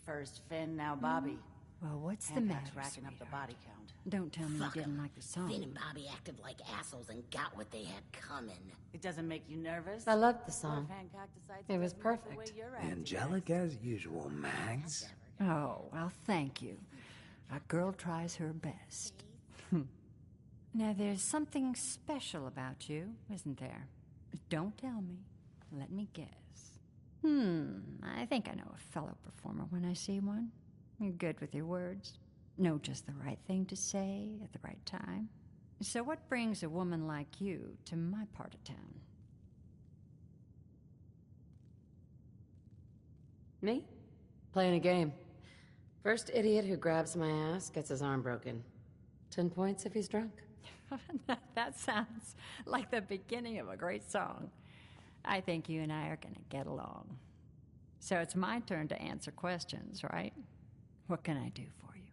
Speaker 21: First Finn, now Bobby.
Speaker 22: Well, what's the
Speaker 21: Hancock's
Speaker 22: matter,
Speaker 21: racking up the body count.
Speaker 22: Don't tell me
Speaker 21: Fuck
Speaker 22: you didn't
Speaker 21: 'em.
Speaker 22: like the song.
Speaker 21: Finn
Speaker 23: and Bobby acted like assholes and got what they had coming.
Speaker 21: It doesn't make you nervous?
Speaker 4: I loved the
Speaker 21: What
Speaker 4: song.
Speaker 21: if Hancock decides
Speaker 4: It
Speaker 21: he
Speaker 4: was
Speaker 21: doesn't like the way
Speaker 4: perfect.
Speaker 21: you're acting?
Speaker 6: Angelic as usual, Mags.
Speaker 22: Oh, well, thank you. A girl tries her best. Now, there's something special about you, isn't there? Don't tell me. Let me guess. I think I know a fellow performer when I see one. You're good with your words. Know just the right thing to say at the right time. So what brings a woman like you to my part of town?
Speaker 4: Me? Playing a game. First idiot who grabs my ass gets his arm broken. 10 points if he's drunk.
Speaker 22: That sounds like the beginning of a great song. I think you and I are gonna get along. So it's my turn to answer questions, right? What can I do for you?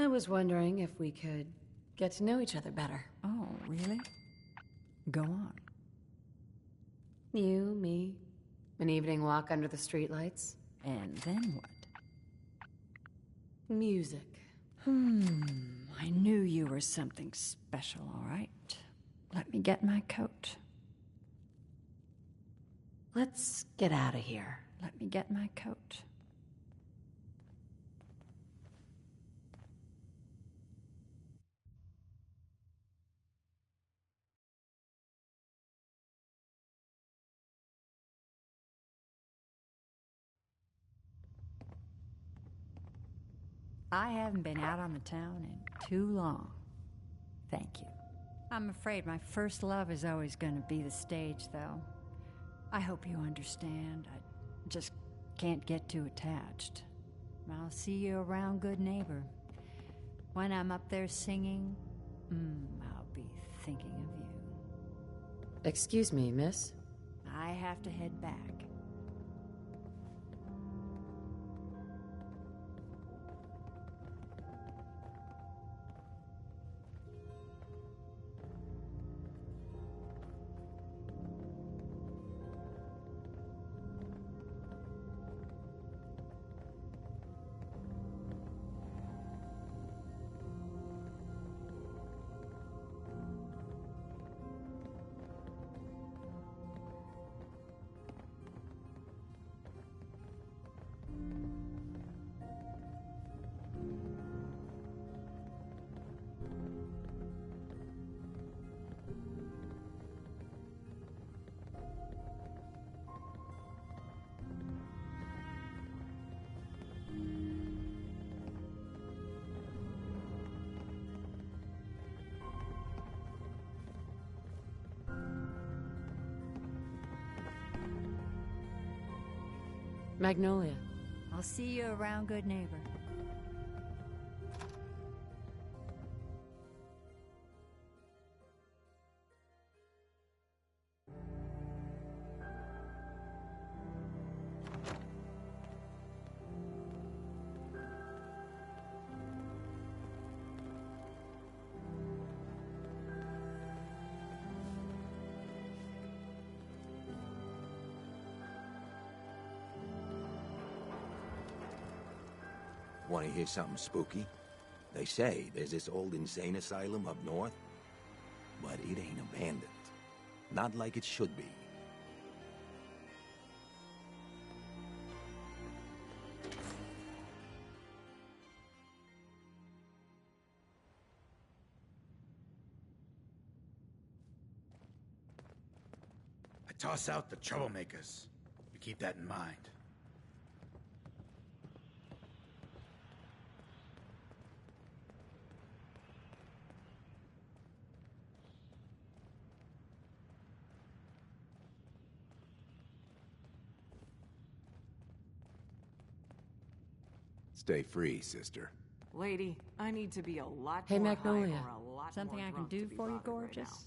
Speaker 4: I was wondering if we could get to know each other better.
Speaker 22: Oh, really? Go on.
Speaker 4: You, me, an evening walk under the streetlights.
Speaker 22: And then what?
Speaker 4: Music.
Speaker 22: I knew you were something special, all right. Let me get my coat.
Speaker 4: Let's get out of here.
Speaker 22: Let me get my coat. I haven't been out on the town in too long. Thank you. I'm afraid my first love is always going to be the stage, though. I hope you understand. I just can't get too attached. I'll see you around Goodneighbor. When I'm up there singing, I'll be thinking of you.
Speaker 4: Excuse me, miss.
Speaker 22: I have to head back.
Speaker 4: Magnolia.
Speaker 22: I'll see you around Goodneighbor.
Speaker 24: Want to hear something spooky? They say there's this old insane asylum up north, but it ain't abandoned. Not like it should be.
Speaker 2: I toss out the troublemakers. You keep that in mind.
Speaker 24: Stay free, sister.
Speaker 12: Lady, I need to be a lot
Speaker 4: Hey,
Speaker 12: more
Speaker 4: Magnolia.
Speaker 12: high or a lot
Speaker 16: Something
Speaker 12: more
Speaker 16: I can
Speaker 12: drunk
Speaker 16: do
Speaker 12: to be
Speaker 16: for you,
Speaker 12: bothered right
Speaker 16: gorgeous?
Speaker 12: now.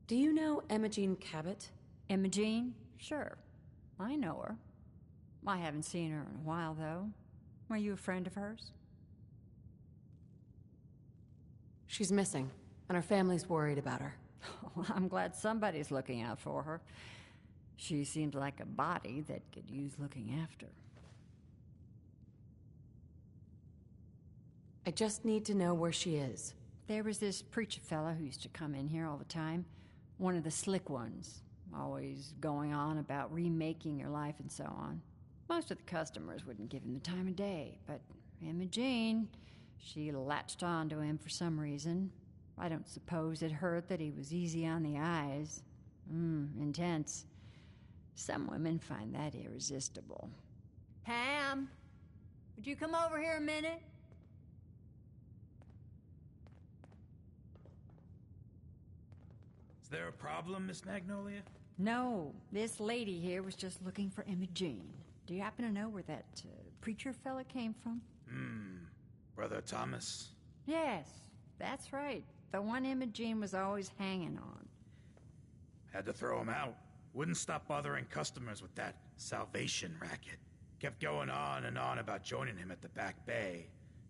Speaker 4: Do you know Emogene Cabot?
Speaker 22: Emogene? Sure. I know her. I haven't seen her in a while, though. Were you a friend of hers?
Speaker 4: She's missing, and her family's worried about her.
Speaker 22: Well, I'm glad somebody's looking out for her. She seems like a body that could use looking after.
Speaker 4: I just need to know where she is.
Speaker 22: There was this preacher fella who used to come in here all the time. One of the slick ones. Always going on about remaking your life and so on. Most of the customers wouldn't give him the time of day, but Emogene, she latched on to him for some reason. I don't suppose it hurt that he was easy on the eyes. Intense. Some women find that irresistible.
Speaker 18: Pam, would you come over here a minute?
Speaker 2: Is there a problem, Miss Magnolia?
Speaker 22: No, this lady here was just looking for Emogene. Do you happen to know where that preacher fella came from?
Speaker 2: Brother Thomas?
Speaker 22: Yes, that's right. The one Emogene was always hanging on.
Speaker 2: Had to throw him out. Wouldn't stop bothering customers with that salvation racket. Kept going on and on about joining him at the back bay.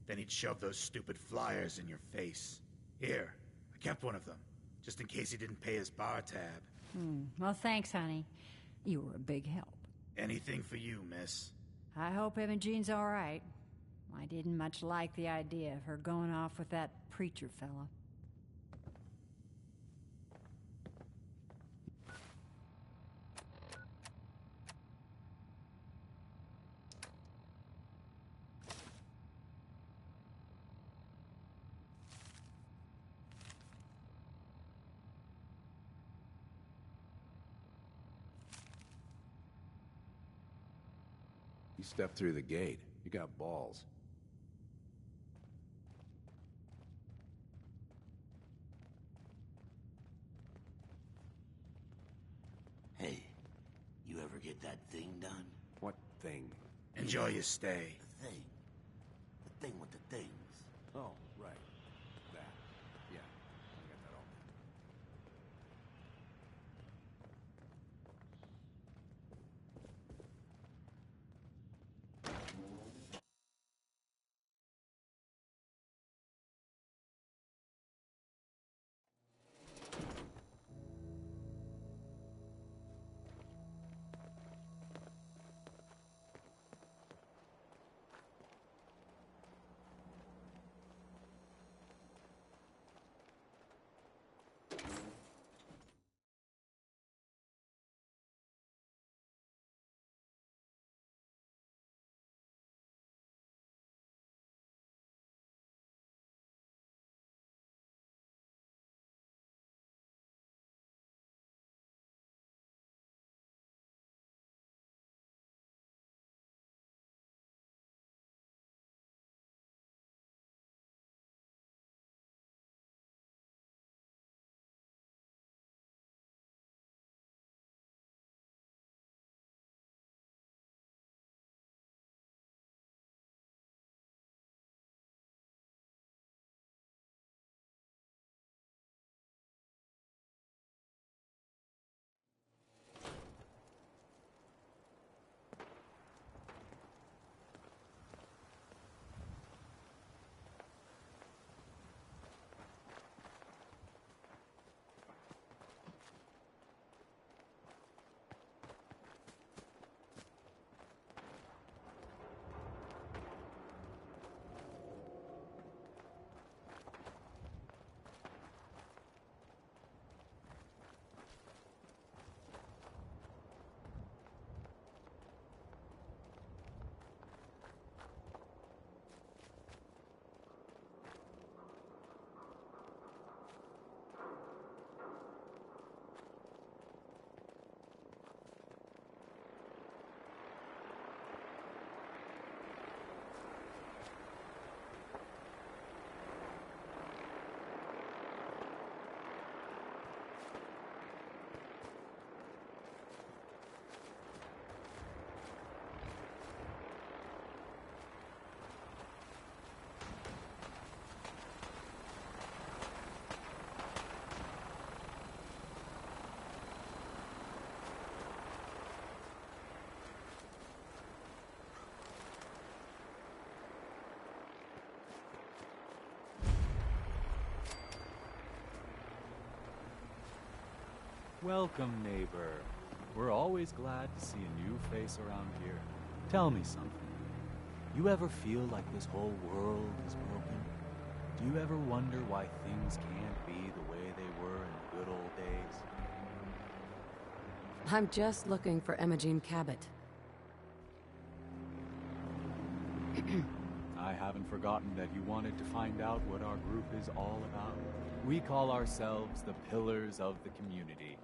Speaker 2: Then he'd shove those stupid flyers in your face. Here, I kept one of them, just in case he didn't pay his bar tab.
Speaker 22: Well, thanks, honey. You were a big help.
Speaker 2: Anything for you, miss.
Speaker 22: I hope Emogene's all right. I didn't much like the idea of her going off with that preacher fella.
Speaker 24: You stepped through the gate. You got balls.
Speaker 23: Hey, you ever get that thing done?
Speaker 24: What thing?
Speaker 2: Enjoy your stay.
Speaker 23: The thing. The thing with the things.
Speaker 24: Oh, right. That. Yeah. I got that all.
Speaker 3: Welcome, neighbor. We're always glad to see a new face around here. Tell me something. You ever feel like this whole world is broken? Do you ever wonder why things can't be the way they were in the good old days?
Speaker 4: I'm just looking for Emogene Cabot.
Speaker 3: I haven't forgotten that you wanted to find out what our group is all about. We call ourselves the Pillars of the Community.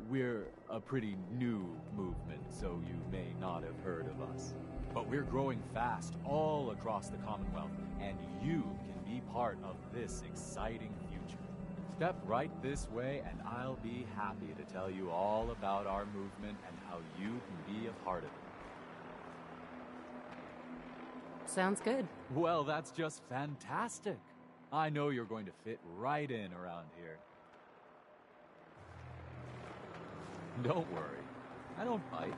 Speaker 3: We're a pretty new movement, so you may not have heard of us. But we're growing fast all across the Commonwealth, and you can be part of this exciting future. Step right this way, and I'll be happy to tell you all about our movement and how you can be a part of it.
Speaker 4: Sounds good.
Speaker 3: Well, that's just fantastic. I know you're going to fit right in around here. Don't worry, I don't bite.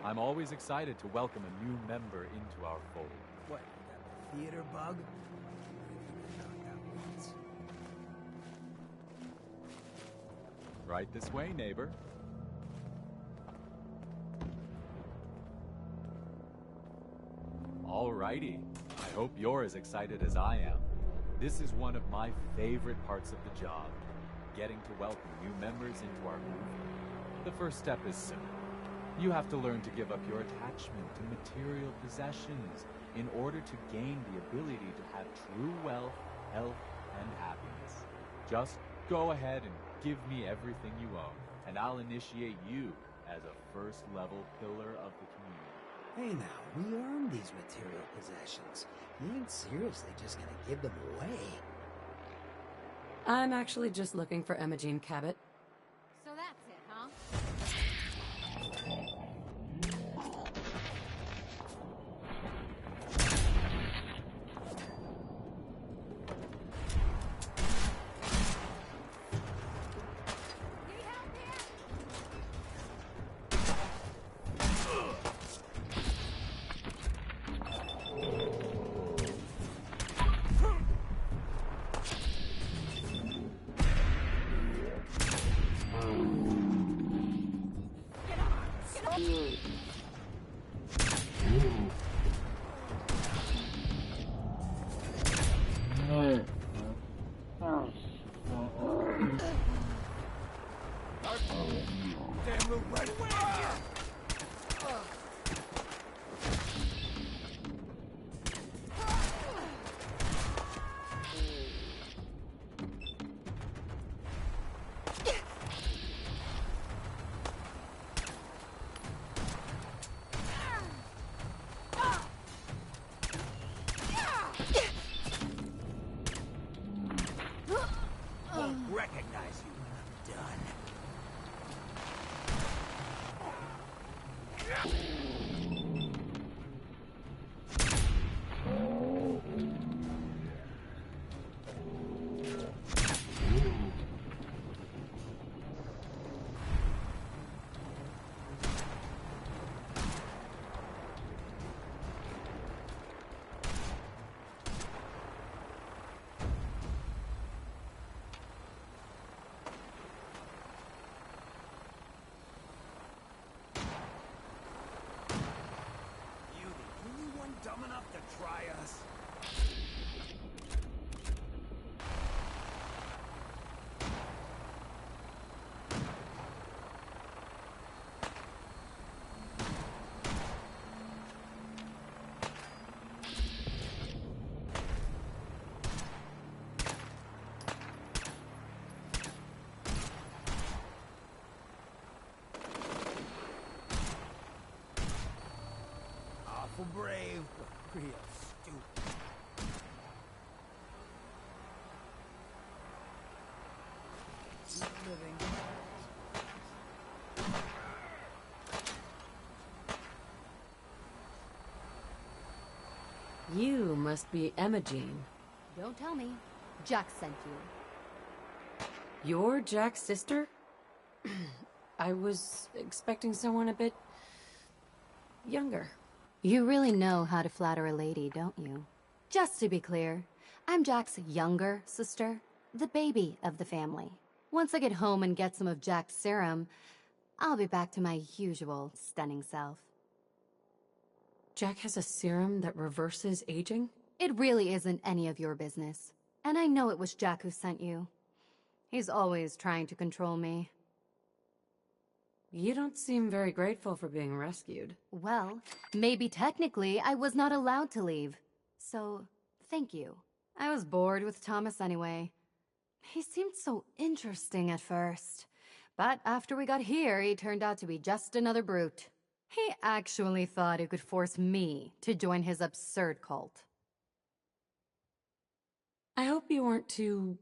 Speaker 3: I'm always excited to welcome a new member into our fold.
Speaker 2: What, you got the theater bug?
Speaker 3: Right this way, neighbor. Alrighty. I hope you're as excited as I am. This is one of my favorite parts of the job, getting to welcome new members into our movement. The first step is simple. You have to learn to give up your attachment to material possessions in order to gain the ability to have true wealth, health, and happiness. Just go ahead and give me everything you own, and I'll initiate you as a first-level pillar of the community.
Speaker 2: Hey now, we earned these material possessions. You ain't seriously just gonna give them away.
Speaker 4: I'm actually just looking for Emogene Cabot.
Speaker 10: So that's it, huh?
Speaker 2: Recognize you when I'm done. Dumb enough to try us? Awful brave, but real stupid. Keep living.
Speaker 4: You must be Emogene.
Speaker 10: Don't tell me. Jack sent you.
Speaker 4: You're Jack's sister? I was expecting someone a bit younger.
Speaker 10: You really know how to flatter a lady, don't you? Just to be clear, I'm Jack's younger sister, the baby of the family. Once I get home and get some of Jack's serum, I'll be back to my usual stunning self.
Speaker 4: Jack has a serum that reverses aging?
Speaker 10: It really isn't any of your business. And I know it was Jack who sent you. He's always trying to control me.
Speaker 4: You don't seem very grateful for being rescued.
Speaker 10: Well, maybe technically I was not allowed to leave. So, thank you. I was bored with Thomas anyway. He seemed so interesting at first. But after we got here, he turned out to be just another brute. He actually thought he could force me to join his absurd cult.
Speaker 4: I hope you weren't too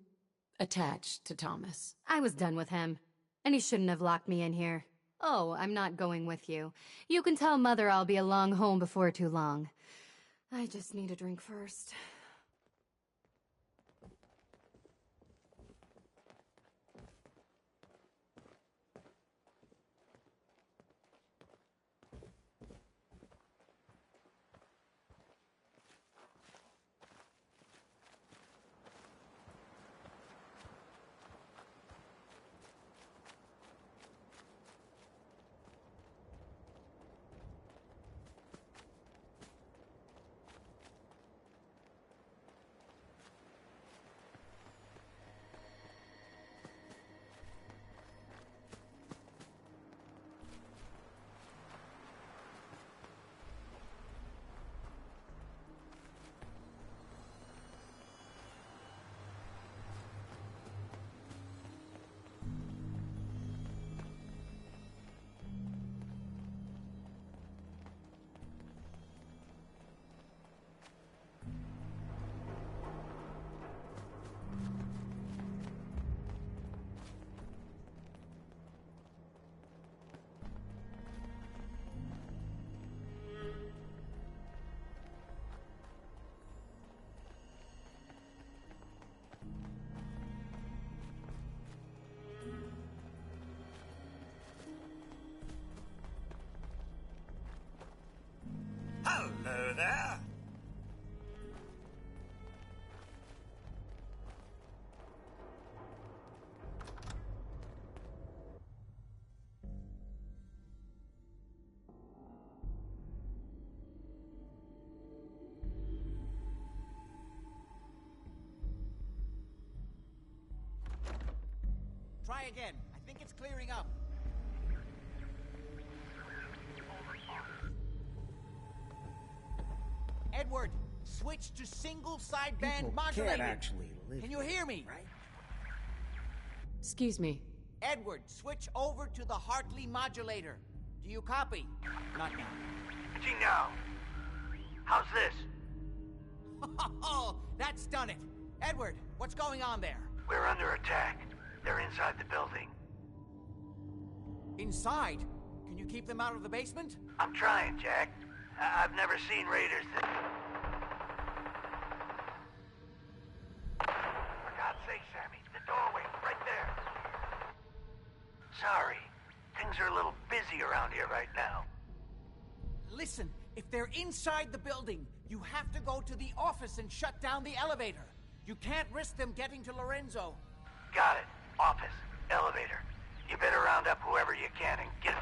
Speaker 4: attached to Thomas.
Speaker 10: I was done with him, and he shouldn't have locked me in here. Oh, I'm not going with you. You can tell Mother I'll be along home before too long. I just need a drink first.
Speaker 20: Hello there.
Speaker 5: Try again. I think it's clearing up. Edward, switch to single sideband modulator.
Speaker 2: Can't actually live.
Speaker 5: Can you hear me?
Speaker 2: Right?
Speaker 4: Excuse me.
Speaker 5: Edward, switch over to the Hartley modulator. Do you copy? Not now.
Speaker 6: Gee, now. How's this?
Speaker 5: Oh, that's done it. Edward, what's going on there?
Speaker 6: We're under attack. They're inside the building.
Speaker 5: Inside? Can you keep them out of the basement?
Speaker 6: I'm trying, Jack. I've never seen raiders that... For God's sake, Sammy, the doorway, right there. Sorry. Things are a little busy around here right now.
Speaker 5: Listen, if they're inside the building, you have to go to the office and shut down the elevator. You can't risk them getting to Lorenzo.
Speaker 6: Got it. Office. Elevator. You better round up whoever you can and get...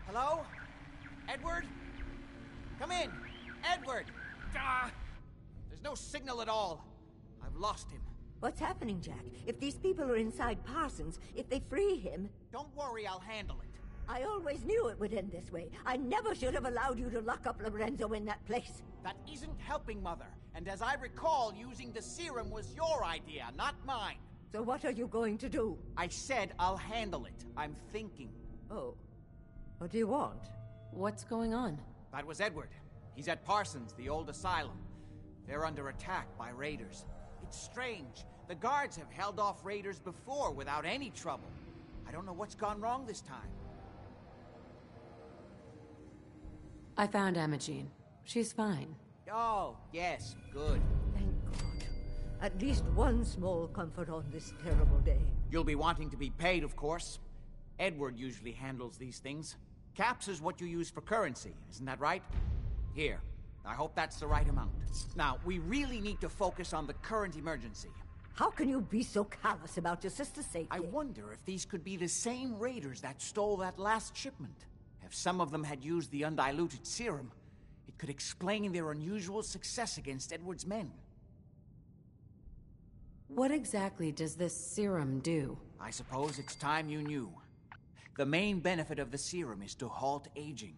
Speaker 5: Hello? Edward? Come in. Edward! There's no signal at all. I've lost him.
Speaker 18: What's happening, Jack? If these people are inside Parsons, if they free him...
Speaker 5: Don't worry, I'll handle it.
Speaker 18: I always knew it would end this way. I never should have allowed you to lock up Lorenzo in that place.
Speaker 5: That isn't helping, Mother. And as I recall, using the serum was your idea, not mine.
Speaker 18: So what are you going to do?
Speaker 5: I said I'll handle it. I'm thinking.
Speaker 18: Oh. What do you want?
Speaker 4: What's going on?
Speaker 5: That was Edward. He's at Parsons, the old asylum. They're under attack by raiders. It's strange. The guards have held off raiders before without any trouble. I don't know what's gone wrong this time.
Speaker 4: I found Emogene. She's fine.
Speaker 5: Oh, yes, good.
Speaker 18: Thank God. At least one small comfort on this terrible day.
Speaker 5: You'll be wanting to be paid, of course. Edward usually handles these things. Caps is what you use for currency, isn't that right? Here. I hope that's the right amount. Now, we really need to focus on the current emergency.
Speaker 18: How can you be so callous about your sister's safety?
Speaker 5: I wonder if these could be the same raiders that stole that last shipment. If some of them had used the undiluted serum, it could explain their unusual success against Edward's men.
Speaker 4: What exactly does this serum do?
Speaker 5: I suppose it's time you knew. The main benefit of the serum is to halt aging.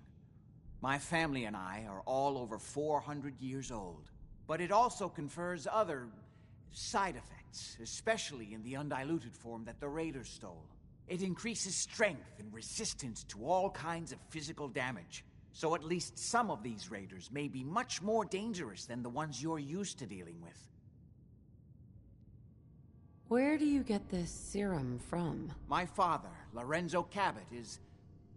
Speaker 5: My family and I are all over 400 years old. But it also confers other side effects, especially in the undiluted form that the raiders stole. It increases strength and resistance to all kinds of physical damage. So at least some of these raiders may be much more dangerous than the ones you're used to dealing with.
Speaker 4: Where do you get this serum from?
Speaker 5: My father, Lorenzo Cabot, is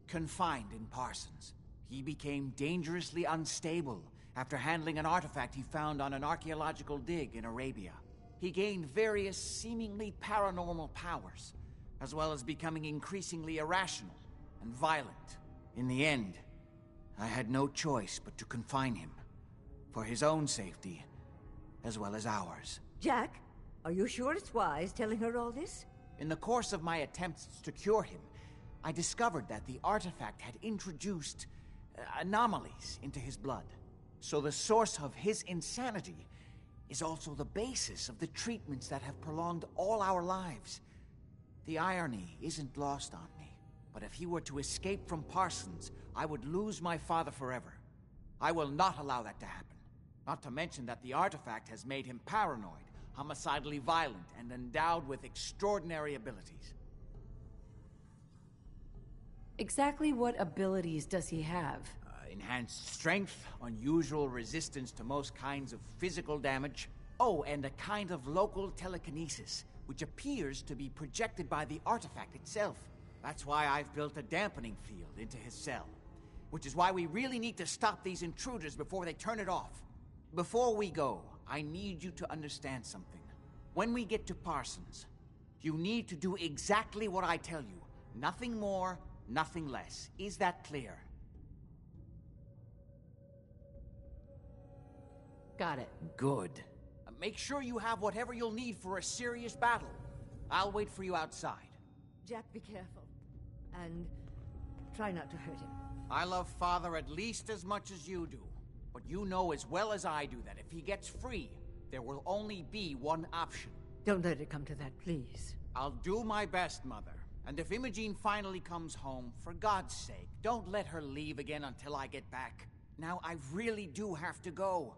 Speaker 5: confined in Parsons. He became dangerously unstable after handling an artifact he found on an archaeological dig in Arabia. He gained various seemingly paranormal powers, as well as becoming increasingly irrational and violent. In the end, I had no choice but to confine him, for his own safety, as well as ours.
Speaker 18: Jack, are you sure it's wise telling her all this?
Speaker 5: In the course of my attempts to cure him, I discovered that the artifact had introduced anomalies into his blood. So the source of his insanity is also the basis of the treatments that have prolonged all our lives. The irony isn't lost on me, but if he were to escape from Parsons, I would lose my father forever. I will not allow that to happen. Not to mention that the artifact has made him paranoid, homicidally violent, and endowed with extraordinary abilities.
Speaker 4: Exactly what abilities does he have?
Speaker 5: Enhanced strength, unusual resistance to most kinds of physical damage. Oh, and a kind of local telekinesis, which appears to be projected by the artifact itself. That's why I've built a dampening field into his cell. Which is why we really need to stop these intruders before they turn it off. Before we go, I need you to understand something. When we get to Parsons, you need to do exactly what I tell you. Nothing more, nothing less. Is that clear?
Speaker 4: Got it.
Speaker 5: Good. Make sure you have whatever you'll need for a serious battle. I'll wait for you outside.
Speaker 18: Jack, be careful. And try not to hurt him.
Speaker 5: I love Father at least as much as you do. But you know as well as I do that if he gets free, there will only be one option.
Speaker 18: Don't let it come to that, please.
Speaker 5: I'll do my best, Mother. And if Emogene finally comes home, for God's sake, don't let her leave again until I get back. Now, I really do have to go.